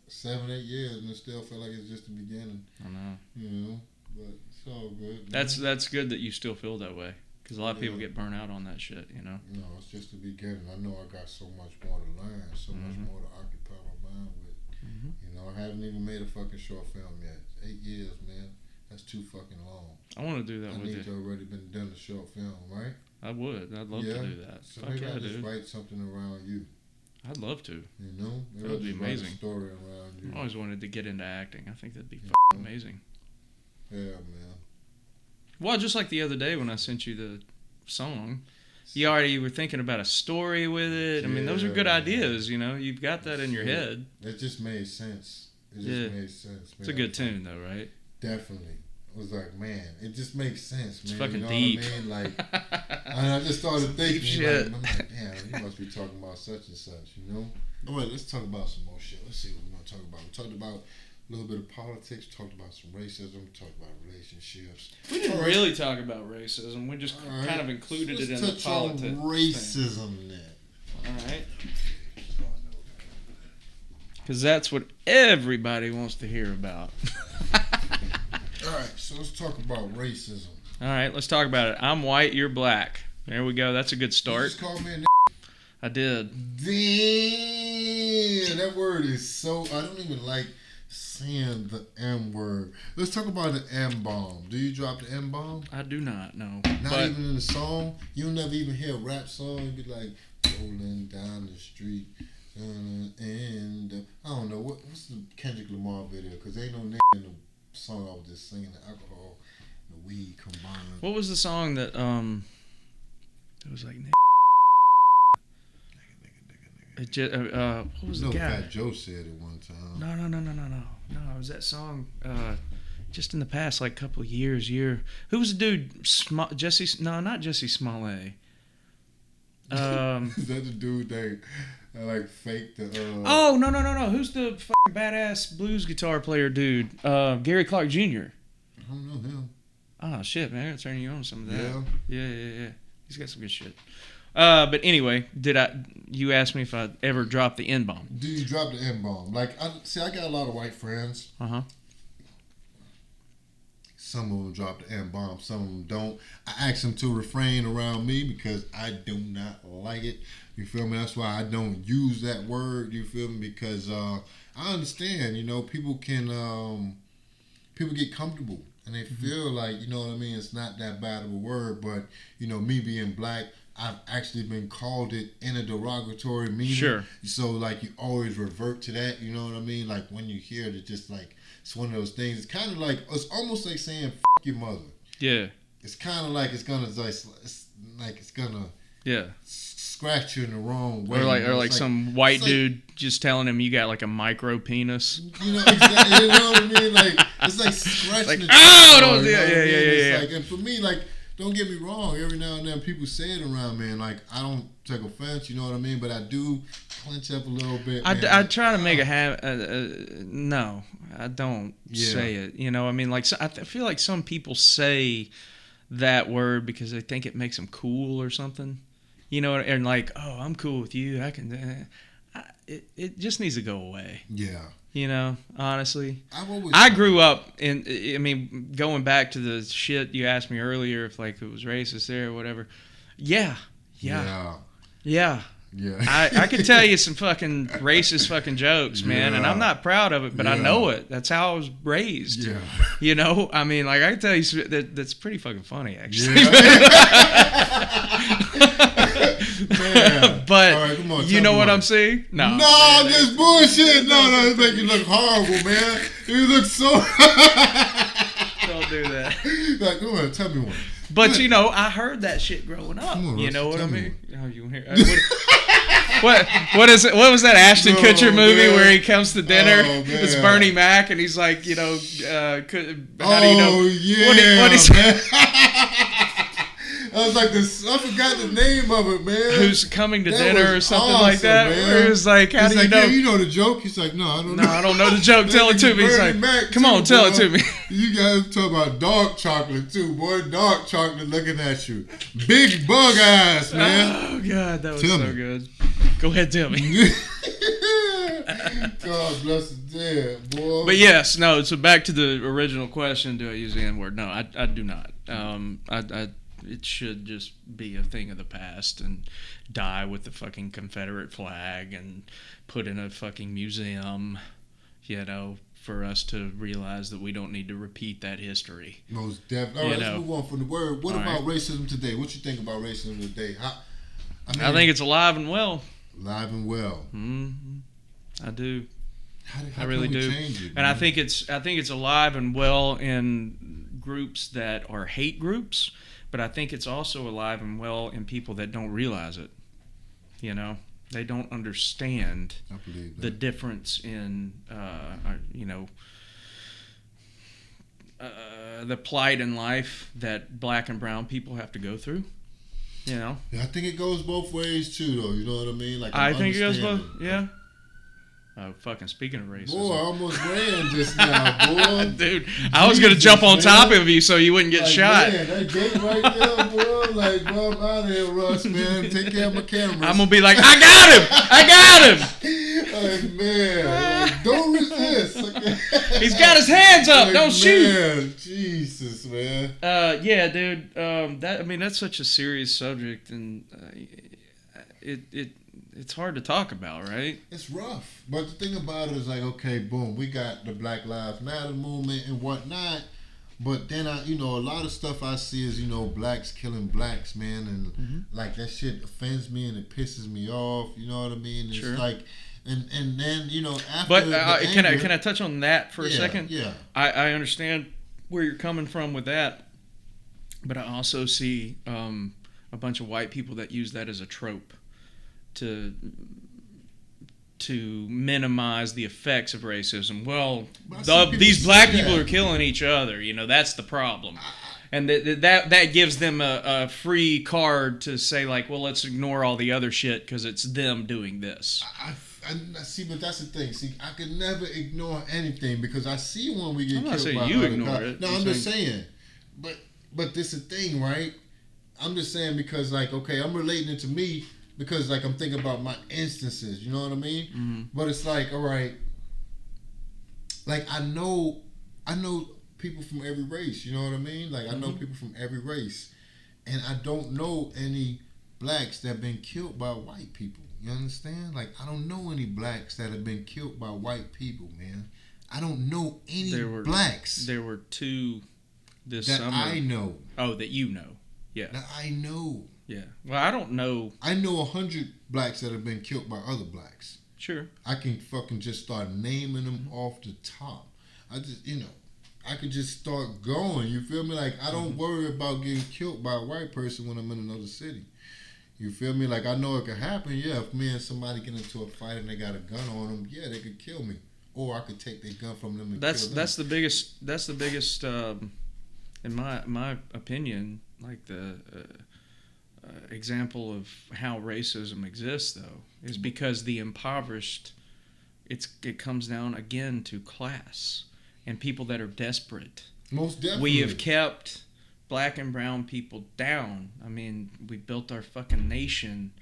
Speaker 2: 7, 8 years, and it still feel like it's just the beginning.
Speaker 3: I know.
Speaker 2: You know, but it's all good.
Speaker 3: That's good that you still feel that way, because a lot of people
Speaker 2: Yeah.
Speaker 3: get burnt out on that shit. You know.
Speaker 2: No, it's just the beginning. I know I got so much more to learn, so much more to occupy my mind with. You know, I haven't even made a fucking short film yet. 8 years, man. That's too fucking long.
Speaker 3: I want to do that
Speaker 2: I
Speaker 3: with
Speaker 2: need
Speaker 3: you.
Speaker 2: to already been done the short film, right?
Speaker 3: I would. I'd love to do that.
Speaker 2: So
Speaker 3: Fuck
Speaker 2: maybe
Speaker 3: yeah,
Speaker 2: I just
Speaker 3: dude.
Speaker 2: write something around you.
Speaker 3: I'd love to.
Speaker 2: You know, maybe
Speaker 3: That would
Speaker 2: I
Speaker 3: be
Speaker 2: just write
Speaker 3: amazing.
Speaker 2: a story around you.
Speaker 3: I always wanted to get into acting. I think that'd be fucking amazing.
Speaker 2: Yeah, man.
Speaker 3: Well, just like the other day when I sent you the song, you already were thinking about a story with it. I mean, those are good
Speaker 2: Yeah.
Speaker 3: ideas, you know. You've got that in your
Speaker 2: Yeah.
Speaker 3: head.
Speaker 2: It just made sense. It just
Speaker 3: Yeah.
Speaker 2: made sense.
Speaker 3: It's a good tune, though, right?
Speaker 2: Definitely. I was like, man, it just makes sense, man.
Speaker 3: It's fucking
Speaker 2: you know
Speaker 3: deep.
Speaker 2: what I mean? Like, and I just started thinking,
Speaker 3: shit.
Speaker 2: I'm like, damn, he must be talking about such and such, you know? Oh, wait, let's talk about some more shit. Let's see what we're going to talk about. We talked about a little bit of politics, talked about some racism, talked about relationships.
Speaker 3: We didn't
Speaker 2: All right.
Speaker 3: really talk about racism. We just
Speaker 2: All right.
Speaker 3: kind of included
Speaker 2: Let's
Speaker 3: it in the
Speaker 2: touch on
Speaker 3: politics thing.
Speaker 2: racism then.
Speaker 3: All right. Because that's what everybody wants to hear about.
Speaker 2: All right, so let's talk about racism.
Speaker 3: All right, let's talk about it. I'm white, you're black. There we go. That's a good
Speaker 2: You
Speaker 3: start.
Speaker 2: just called me a
Speaker 3: I did.
Speaker 2: Damn, that word is so. I don't even like saying the M word. Let's talk about the M bomb. Do you drop the M bomb?
Speaker 3: I do not know.
Speaker 2: Not
Speaker 3: But
Speaker 2: even in the song. You'll never even hear a rap song. You'd be like rolling down the street. And I don't know what's the Kendrick Lamar video, because ain't no nigga in the song. I was just singing the alcohol, and the weed combined.
Speaker 3: what was the song that it was like What was the guy?
Speaker 2: Fat Joe said it one time.
Speaker 3: No. No, it was that song. Just in the past, like couple of years. Who was the dude? Jesse? No, not Jesse Smollett.
Speaker 2: Is that the dude that like faked the?
Speaker 3: Oh no! Who's the fucking badass blues guitar player dude? Gary Clark Jr.
Speaker 2: I don't know him.
Speaker 3: Oh shit, man! I gotta turn you on some of that.
Speaker 2: Yeah.
Speaker 3: Yeah. He's got some good shit. But anyway, you asked me if I ever dropped the N-bomb.
Speaker 2: Do you drop the N-bomb? Like, I got a lot of white friends.
Speaker 3: Uh-huh.
Speaker 2: Some of them drop the N-bomb. Some of them don't. I ask them to refrain around me because I do not like it. You feel me? That's why I don't use that word. You feel me? Because I understand, people can, people get comfortable. And they feel like, you know what I mean, it's not that bad of a word. But, me being black, I've actually been called it in a derogatory meaning.
Speaker 3: Sure.
Speaker 2: So, like, you always revert to that, you know what I mean? Like, when you hear it, it's just like, it's one of those things. It's kind of like, it's almost like saying, F your mother.
Speaker 3: Yeah.
Speaker 2: It's kind of like it's going to,
Speaker 3: Yeah.
Speaker 2: scratch you in the wrong way.
Speaker 3: Or like some white
Speaker 2: like,
Speaker 3: dude just telling him you got like a micro penis.
Speaker 2: Exactly. You know what I mean? Like, it's like scratching
Speaker 3: Like,
Speaker 2: the
Speaker 3: oh, don't do
Speaker 2: yeah.
Speaker 3: Yeah.
Speaker 2: Like, and for me, like, don't get me wrong. Every now and then people say it around me, and like, I don't take offense. You know what I mean? But I do clench up a little bit.
Speaker 3: I try to make a habit. No, I don't say it. You know, I mean, like, I feel like some people say that word because they think it makes them cool or something. You know, and like, oh, I'm cool with you. I can. It just needs to go away.
Speaker 2: Yeah.
Speaker 3: You know, honestly, I grew up in. I mean, going back to the shit you asked me earlier, if like it was racist there or whatever. Yeah. I could tell you some fucking racist fucking jokes, man, and I'm not proud of it, but I know it. That's how I was raised.
Speaker 2: Yeah.
Speaker 3: You know, I mean, like I can tell you that's pretty fucking funny, actually.
Speaker 2: Yeah.
Speaker 3: But
Speaker 2: all right, come on,
Speaker 3: you know what I'm saying? No,
Speaker 2: this bullshit. No, it make you look horrible, man. You look so.
Speaker 3: Don't do that.
Speaker 2: Like, come on, tell me one.
Speaker 3: But you know, I heard that shit growing up.
Speaker 2: On,
Speaker 3: you know what I
Speaker 2: me
Speaker 3: mean? Oh, you hear? What is it? What was that Ashton Kutcher movie where he comes to dinner? It's Bernie Mac, and he's like, you know, how do you know?
Speaker 2: Yeah,
Speaker 3: what is
Speaker 2: I was like, I forgot the name of it, man.
Speaker 3: Who's coming to dinner or something like that?
Speaker 2: Man.
Speaker 3: Where it was like, how do you know?
Speaker 2: Yeah, you know the joke. He's like, no, I don't know.
Speaker 3: No, I don't know the joke. Tell it to me. He's like, come on, tell it to me.
Speaker 2: You guys talk about dark chocolate too, boy. Dark chocolate looking at you. Big bug eyes, man.
Speaker 3: Oh, God, that was so good. Go ahead, tell me.
Speaker 2: God bless the dead, boy.
Speaker 3: But yes, no, so back to the original question, do I use the N-word? No, I do not. It should just be a thing of the past and die with the fucking Confederate flag and put in a fucking museum, you know, for us to realize that we don't need to repeat that history.
Speaker 2: Most definitely. All right, let's move on from the word. What about racism today? What you think about racism today?
Speaker 3: I think it's alive and well.
Speaker 2: Alive and well.
Speaker 3: Mm-hmm. I do.
Speaker 2: How
Speaker 3: I really do.
Speaker 2: Change it,
Speaker 3: and I think it's alive and well in groups that are hate groups. But I think it's also alive and well in people that don't realize it. You know, they don't understand the difference in, the plight in life that black and brown people have to go through. You know.
Speaker 2: Yeah, I think it goes both ways too, though. You know what I mean? Like
Speaker 3: I think it goes both. Yeah. Oh, fucking speaking of racism.
Speaker 2: Boy, I almost ran just now, boy.
Speaker 3: Dude, I was going to jump on top of you so you wouldn't get shot.
Speaker 2: Man, that gate right there, boy. Like, bro, I'm out of here, Russ, man. Take care of my cameras.
Speaker 3: I'm going to be like, I got him!
Speaker 2: Like, man, like, don't resist.
Speaker 3: He's got his hands up. Like, don't shoot.
Speaker 2: Man, Jesus, man.
Speaker 3: Yeah, dude. That's such a serious subject, and it's hard to talk about, right?
Speaker 2: It's rough. But the thing about it is like, okay, boom, we got the Black Lives Matter movement and whatnot. But then a lot of stuff I see is, blacks killing blacks, man. And like that shit offends me and it pisses me off. You know what I mean? It's like, and then, after.
Speaker 3: But can I touch on that for a second?
Speaker 2: Yeah.
Speaker 3: I understand where you're coming from with that. But I also see a bunch of white people that use that as a trope to to minimize the effects of racism. Well,
Speaker 2: But
Speaker 3: these black people
Speaker 2: that.
Speaker 3: are killing each other. That's the problem. And that gives them a free card to say, like, well, let's ignore all the other shit because it's them doing this.
Speaker 2: I see, but that's the thing. See, I could never ignore anything because I see when we get
Speaker 3: I'm not
Speaker 2: killed
Speaker 3: saying
Speaker 2: by
Speaker 3: you
Speaker 2: other
Speaker 3: ignore
Speaker 2: cops.
Speaker 3: it.
Speaker 2: No,
Speaker 3: I'm
Speaker 2: I'm just saying. But this is the thing, right? I'm just saying because, like, okay, I'm relating it to me because, like, I'm thinking about my instances. You know what I mean?
Speaker 3: Mm-hmm.
Speaker 2: But it's like, all right, like I know people from every race. You know what I mean? Like I know people from every race, and I don't know any blacks that have been killed by white people. You understand? Like I don't know any blacks that have been killed by white people, man. I don't know any blacks.
Speaker 3: There were 2 this
Speaker 2: that
Speaker 3: summer.
Speaker 2: I know.
Speaker 3: Oh, that you know. Yeah.
Speaker 2: That I know.
Speaker 3: Yeah. Well, I don't know.
Speaker 2: I know 100 blacks that have been killed by other blacks.
Speaker 3: Sure.
Speaker 2: I can fucking just start naming them off the top. I just, I could just start going. You feel me? Like I don't worry about getting killed by a white person when I'm in another city. You feel me? Like I know it could happen. Yeah, if me and somebody get into a fight and they got a gun on them, yeah, they could kill me, or I could take their gun from them and kill them.
Speaker 3: That's the biggest. In my opinion, like the example of how racism exists, though, is because the impoverished. It comes down again to class and people that are desperate.
Speaker 2: Most definitely.
Speaker 3: We have kept black and brown people down. I mean, we built our fucking nation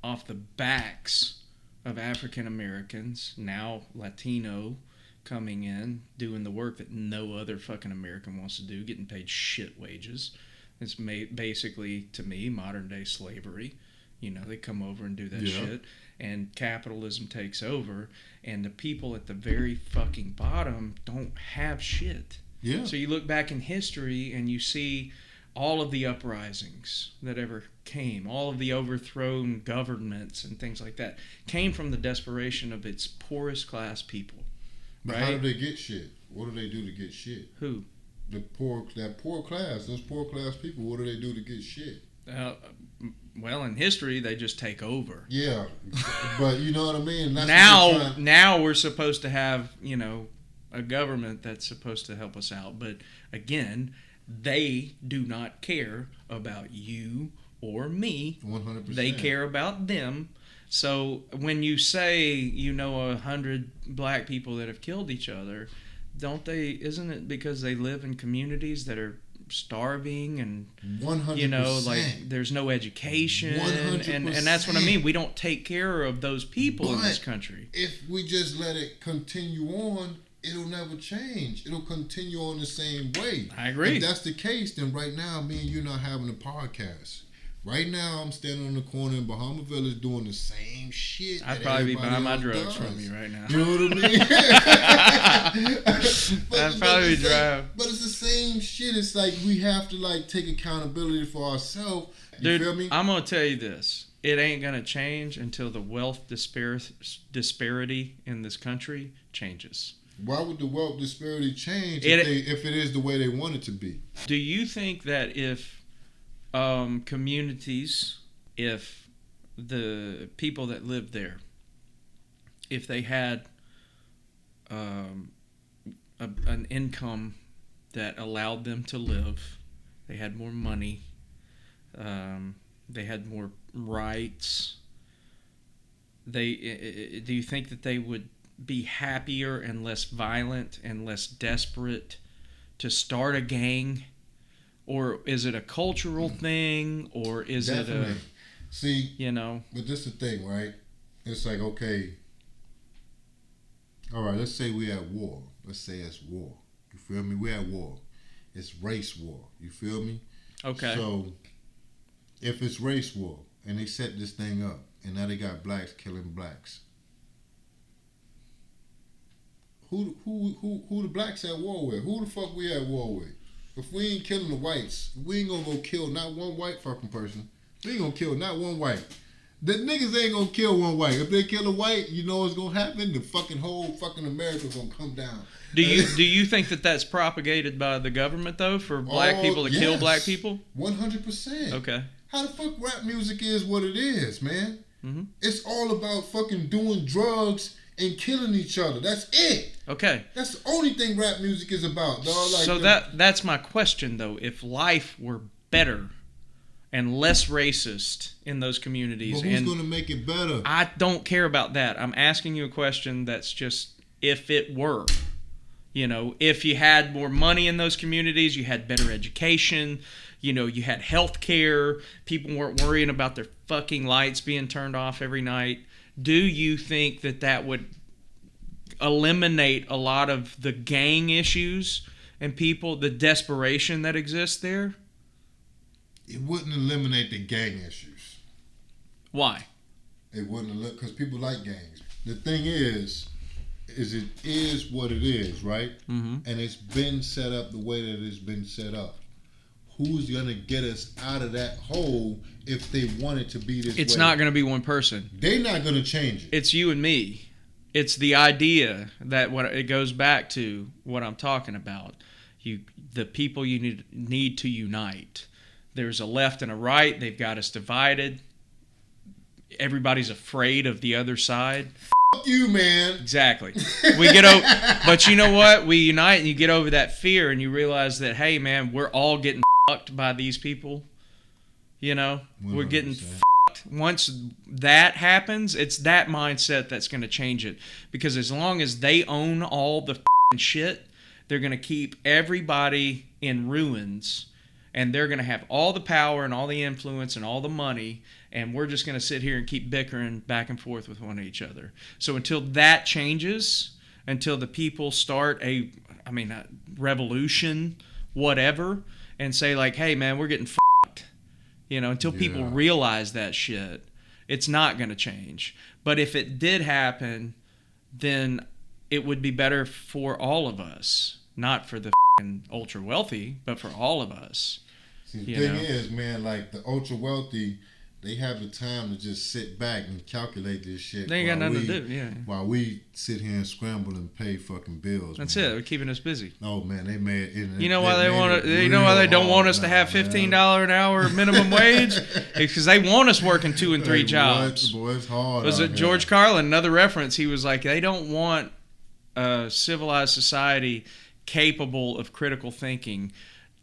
Speaker 3: off the backs of African Americans, now Latino, coming in, doing the work that no other fucking American wants to do, getting paid shit wages. It's basically, to me, modern day slavery. They come over and do that shit, and capitalism takes over, and the people at the very fucking bottom don't have shit.
Speaker 2: Yeah.
Speaker 3: So you look back in history and you see all of the uprisings that ever came, all of the overthrown governments and things like that came from the desperation of its poorest class people.
Speaker 2: But
Speaker 3: right?
Speaker 2: how do they get shit? What do they do to get shit?
Speaker 3: Who?
Speaker 2: That poor class, those poor class people, what do they do to get shit?
Speaker 3: Well, in history, they just take over.
Speaker 2: Yeah, but you know what I mean? That's
Speaker 3: now we're supposed to have, a government that's supposed to help us out. But again, they do not care about you or me.
Speaker 2: 100%.
Speaker 3: They care about them. So when you say 100 black people that have killed each other, isn't it because they live in communities that are starving and
Speaker 2: 100%.
Speaker 3: like there's no education
Speaker 2: 100%.
Speaker 3: and that's what I mean. We don't take care of those people in this country.
Speaker 2: If we just let it continue on, it'll never change. It'll continue on the same way.
Speaker 3: I agree.
Speaker 2: If that's the case, then right now me and you not having a podcast. Right now, I'm standing on the corner in Bahama Village doing the same shit.
Speaker 3: I'd probably be buying my drugs from you right now.
Speaker 2: You know what I mean?
Speaker 3: I'd probably drive.
Speaker 2: But it's the same shit. It's like we have to take accountability for ourselves. You feel me?
Speaker 3: I'm gonna tell you this: it ain't gonna change until the wealth disparity in this country changes.
Speaker 2: Why would the wealth disparity change if it is the way they want it to be?
Speaker 3: Do you think that if communities, if the people that live there, if they had an income that allowed them to live, they had more money, they had more rights, do you think that they would be happier and less violent and less desperate to start a gang? Or is it a cultural thing? Or is
Speaker 2: Definitely.
Speaker 3: it
Speaker 2: See,
Speaker 3: But
Speaker 2: this is the thing, right? It's like, okay, all right, let's say we're at war. Let's say it's war. You feel me? We're at war. It's race war. You feel me?
Speaker 3: Okay.
Speaker 2: So, if it's race war, and they set this thing up, and now they got blacks killing blacks, who the blacks at war with? Who the fuck we at war with? If we ain't killing the whites, we ain't gonna go kill not one white fucking person. We ain't gonna kill not one white. The niggas ain't gonna kill one white. If they kill a white, you know what's gonna happen? The fucking whole fucking America's gonna come down.
Speaker 3: Do you think that that's propagated by the government though, for black people to kill black people?
Speaker 2: 100%.
Speaker 3: Okay.
Speaker 2: How the fuck rap music is what it is, man?
Speaker 3: Mm-hmm.
Speaker 2: It's all about fucking doing drugs and killing each other. That's it.
Speaker 3: Okay.
Speaker 2: That's the only thing rap music is about, dog. Like
Speaker 3: so that's my question, though. If life were better and less racist in those communities,
Speaker 2: but who's going to make it better?
Speaker 3: I don't care about that. I'm asking you a question that's just if it were. You know, if you had more money in those communities, you had better education, you know, you had health care, people weren't worrying about their fucking lights being turned off every night. Do you think that would eliminate a lot of the gang issues and people, the desperation that exists there?
Speaker 2: It wouldn't eliminate the gang issues.
Speaker 3: Why?
Speaker 2: It wouldn't, because people like gangs. The thing is it is what it is, right?
Speaker 3: Mm-hmm.
Speaker 2: And it's been set up the way that it's been set up. Who's going to get us out of that hole if they want it to be this way?
Speaker 3: It's not going to be one person.
Speaker 2: They're not going to change it.
Speaker 3: It's you and me. It's the idea that it goes back to what I'm talking about. The people you need to unite. There's a left and a right. They've got us divided. Everybody's afraid of the other side.
Speaker 2: Fuck you, man.
Speaker 3: Exactly. We get over, but you know what? We unite and you get over that fear and you realize that, hey, man, we're all getting fucked by these people. You know,
Speaker 2: 100%.
Speaker 3: We're getting fucked. Once that happens, it's that mindset that's going to change it. Because as long as they own all the shit, they're going to keep everybody in ruins. And they're going to have all the power and all the influence and all the money, and we're just going to sit here and keep bickering back and forth with one another. So until that changes, until the people start a revolution, whatever, and say like, hey man, we're getting fucked, you know, until people realize that shit, it's not going to change. But if it did happen, then it would be better for all of us, not for the ultra wealthy, but for all of us.
Speaker 2: See, the thing is, man, like the ultra wealthy, they have the time to just sit back and calculate this shit.
Speaker 3: They ain't got nothing to do,
Speaker 2: While we sit here and scramble and pay fucking bills.
Speaker 3: That's
Speaker 2: man.
Speaker 3: it. They're keeping us busy.
Speaker 2: Oh man, they made it.
Speaker 3: You know why they want to? You know why they don't want us to have $15 an hour minimum wage? It's because they want us working 2 and 3 jobs.
Speaker 2: Boy, it's hard.
Speaker 3: Was it George Carlin? Another reference. He was like, they don't want a civilized society capable of critical thinking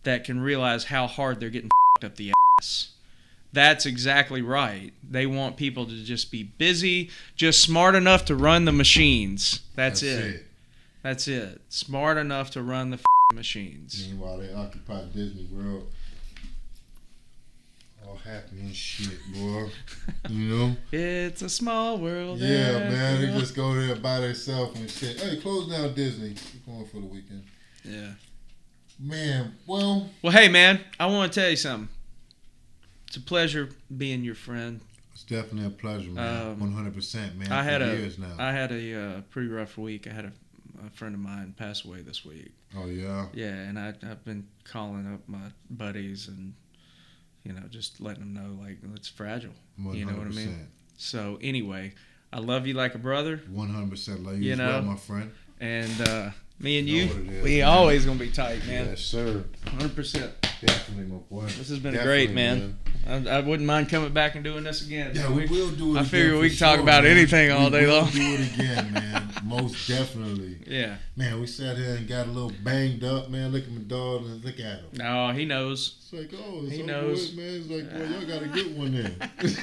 Speaker 3: that can realize how hard they're getting fucked up the ass. That's exactly right. They want people to just be busy, just smart enough to run the machines. That's it. That's it. Smart enough to run the machines.
Speaker 2: Meanwhile, they occupy Disney World. All happy and shit, boy. You know?
Speaker 3: It's a small world.
Speaker 2: Yeah, man. They just go there by themselves and shit. Hey, close down Disney. We're going for the weekend.
Speaker 3: Yeah.
Speaker 2: Man, well,
Speaker 3: hey, man, I want to tell you something. It's a pleasure being your friend.
Speaker 2: it's definitely a pleasure, man. 100%, man.
Speaker 3: I had
Speaker 2: years now.
Speaker 3: I had a pretty rough week. I had a friend of mine pass away this week.
Speaker 2: Oh, yeah?
Speaker 3: Yeah, and I've been calling up my buddies and, you know, just letting them know, like, it's fragile.
Speaker 2: 100%.
Speaker 3: You know what I mean? So, anyway, I love you like a brother.
Speaker 2: 100% love you as well, my friend.
Speaker 3: And me and
Speaker 2: You know what it
Speaker 3: you,
Speaker 2: is,
Speaker 3: we
Speaker 2: man.
Speaker 3: always going to be tight, man.
Speaker 2: Yes, sir.
Speaker 3: 100%.
Speaker 2: Definitely, my boy.
Speaker 3: This has been
Speaker 2: Definitely,
Speaker 3: great, man. I wouldn't mind coming back and doing this again.
Speaker 2: Yeah, we will do it
Speaker 3: I
Speaker 2: again.
Speaker 3: figure we
Speaker 2: for
Speaker 3: can talk
Speaker 2: sure,
Speaker 3: about
Speaker 2: man.
Speaker 3: anything all day long.
Speaker 2: We will do it again, man. Most definitely.
Speaker 3: Yeah.
Speaker 2: Man, we sat here and got a little banged up, man. Look at my dog and look at him.
Speaker 3: No, he knows.
Speaker 2: It's like, oh, it's
Speaker 3: He
Speaker 2: over
Speaker 3: knows.
Speaker 2: with, man. It's like, boy, y'all got to get one in.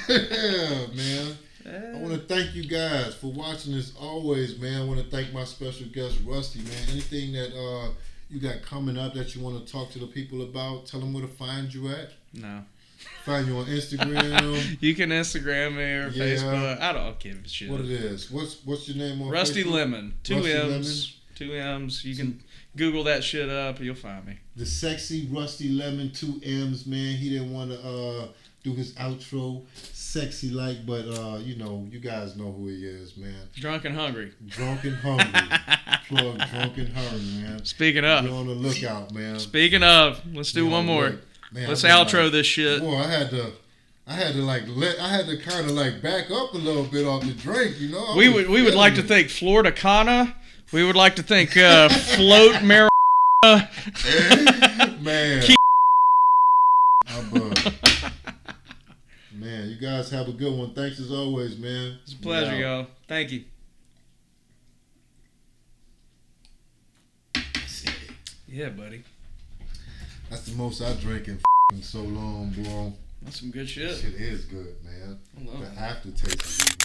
Speaker 2: Yeah, man. I want to thank you guys for watching this always, man. I want to thank my special guest, Rusty, man. Anything that you got coming up that you want to talk to the people about, tell them where to find you at.
Speaker 3: No.
Speaker 2: Find you on Instagram.
Speaker 3: You can Instagram me or
Speaker 2: Yeah.
Speaker 3: Facebook. I don't give a shit.
Speaker 2: What it is? What's your name on
Speaker 3: Rusty
Speaker 2: Facebook?
Speaker 3: Lemon. Two
Speaker 2: Rusty
Speaker 3: M's. 2 M's. You can Google that shit up. You'll find me.
Speaker 2: The sexy Rusty Lemon, 2 M's, man. He didn't want to do his outro sexy like, but you know, you guys know who he is, man.
Speaker 3: Drunk and hungry.
Speaker 2: Drunk and hungry. Plug Drunk and hungry, man.
Speaker 3: Speaking
Speaker 2: Be
Speaker 3: of.
Speaker 2: on the lookout, man.
Speaker 3: Speaking of. Let's do
Speaker 2: Be
Speaker 3: one
Speaker 2: on the
Speaker 3: more.
Speaker 2: look. Man,
Speaker 3: Let's
Speaker 2: I've been
Speaker 3: outro
Speaker 2: like,
Speaker 3: this shit.
Speaker 2: Boy, I had to kind of like back up a little bit off the drink, you know.
Speaker 3: We would like to thank Florida Cana. We would like to thank Float Marijuana.
Speaker 2: Man. I'm man, you guys have Have a good one. Thanks as always, man.
Speaker 3: It's a pleasure, y'all. Thank you. Yeah, buddy.
Speaker 2: That's the most I drink in so long, bro.
Speaker 3: That's some good shit.
Speaker 2: That shit is good, man.
Speaker 3: I love
Speaker 2: The
Speaker 3: it.
Speaker 2: aftertaste is even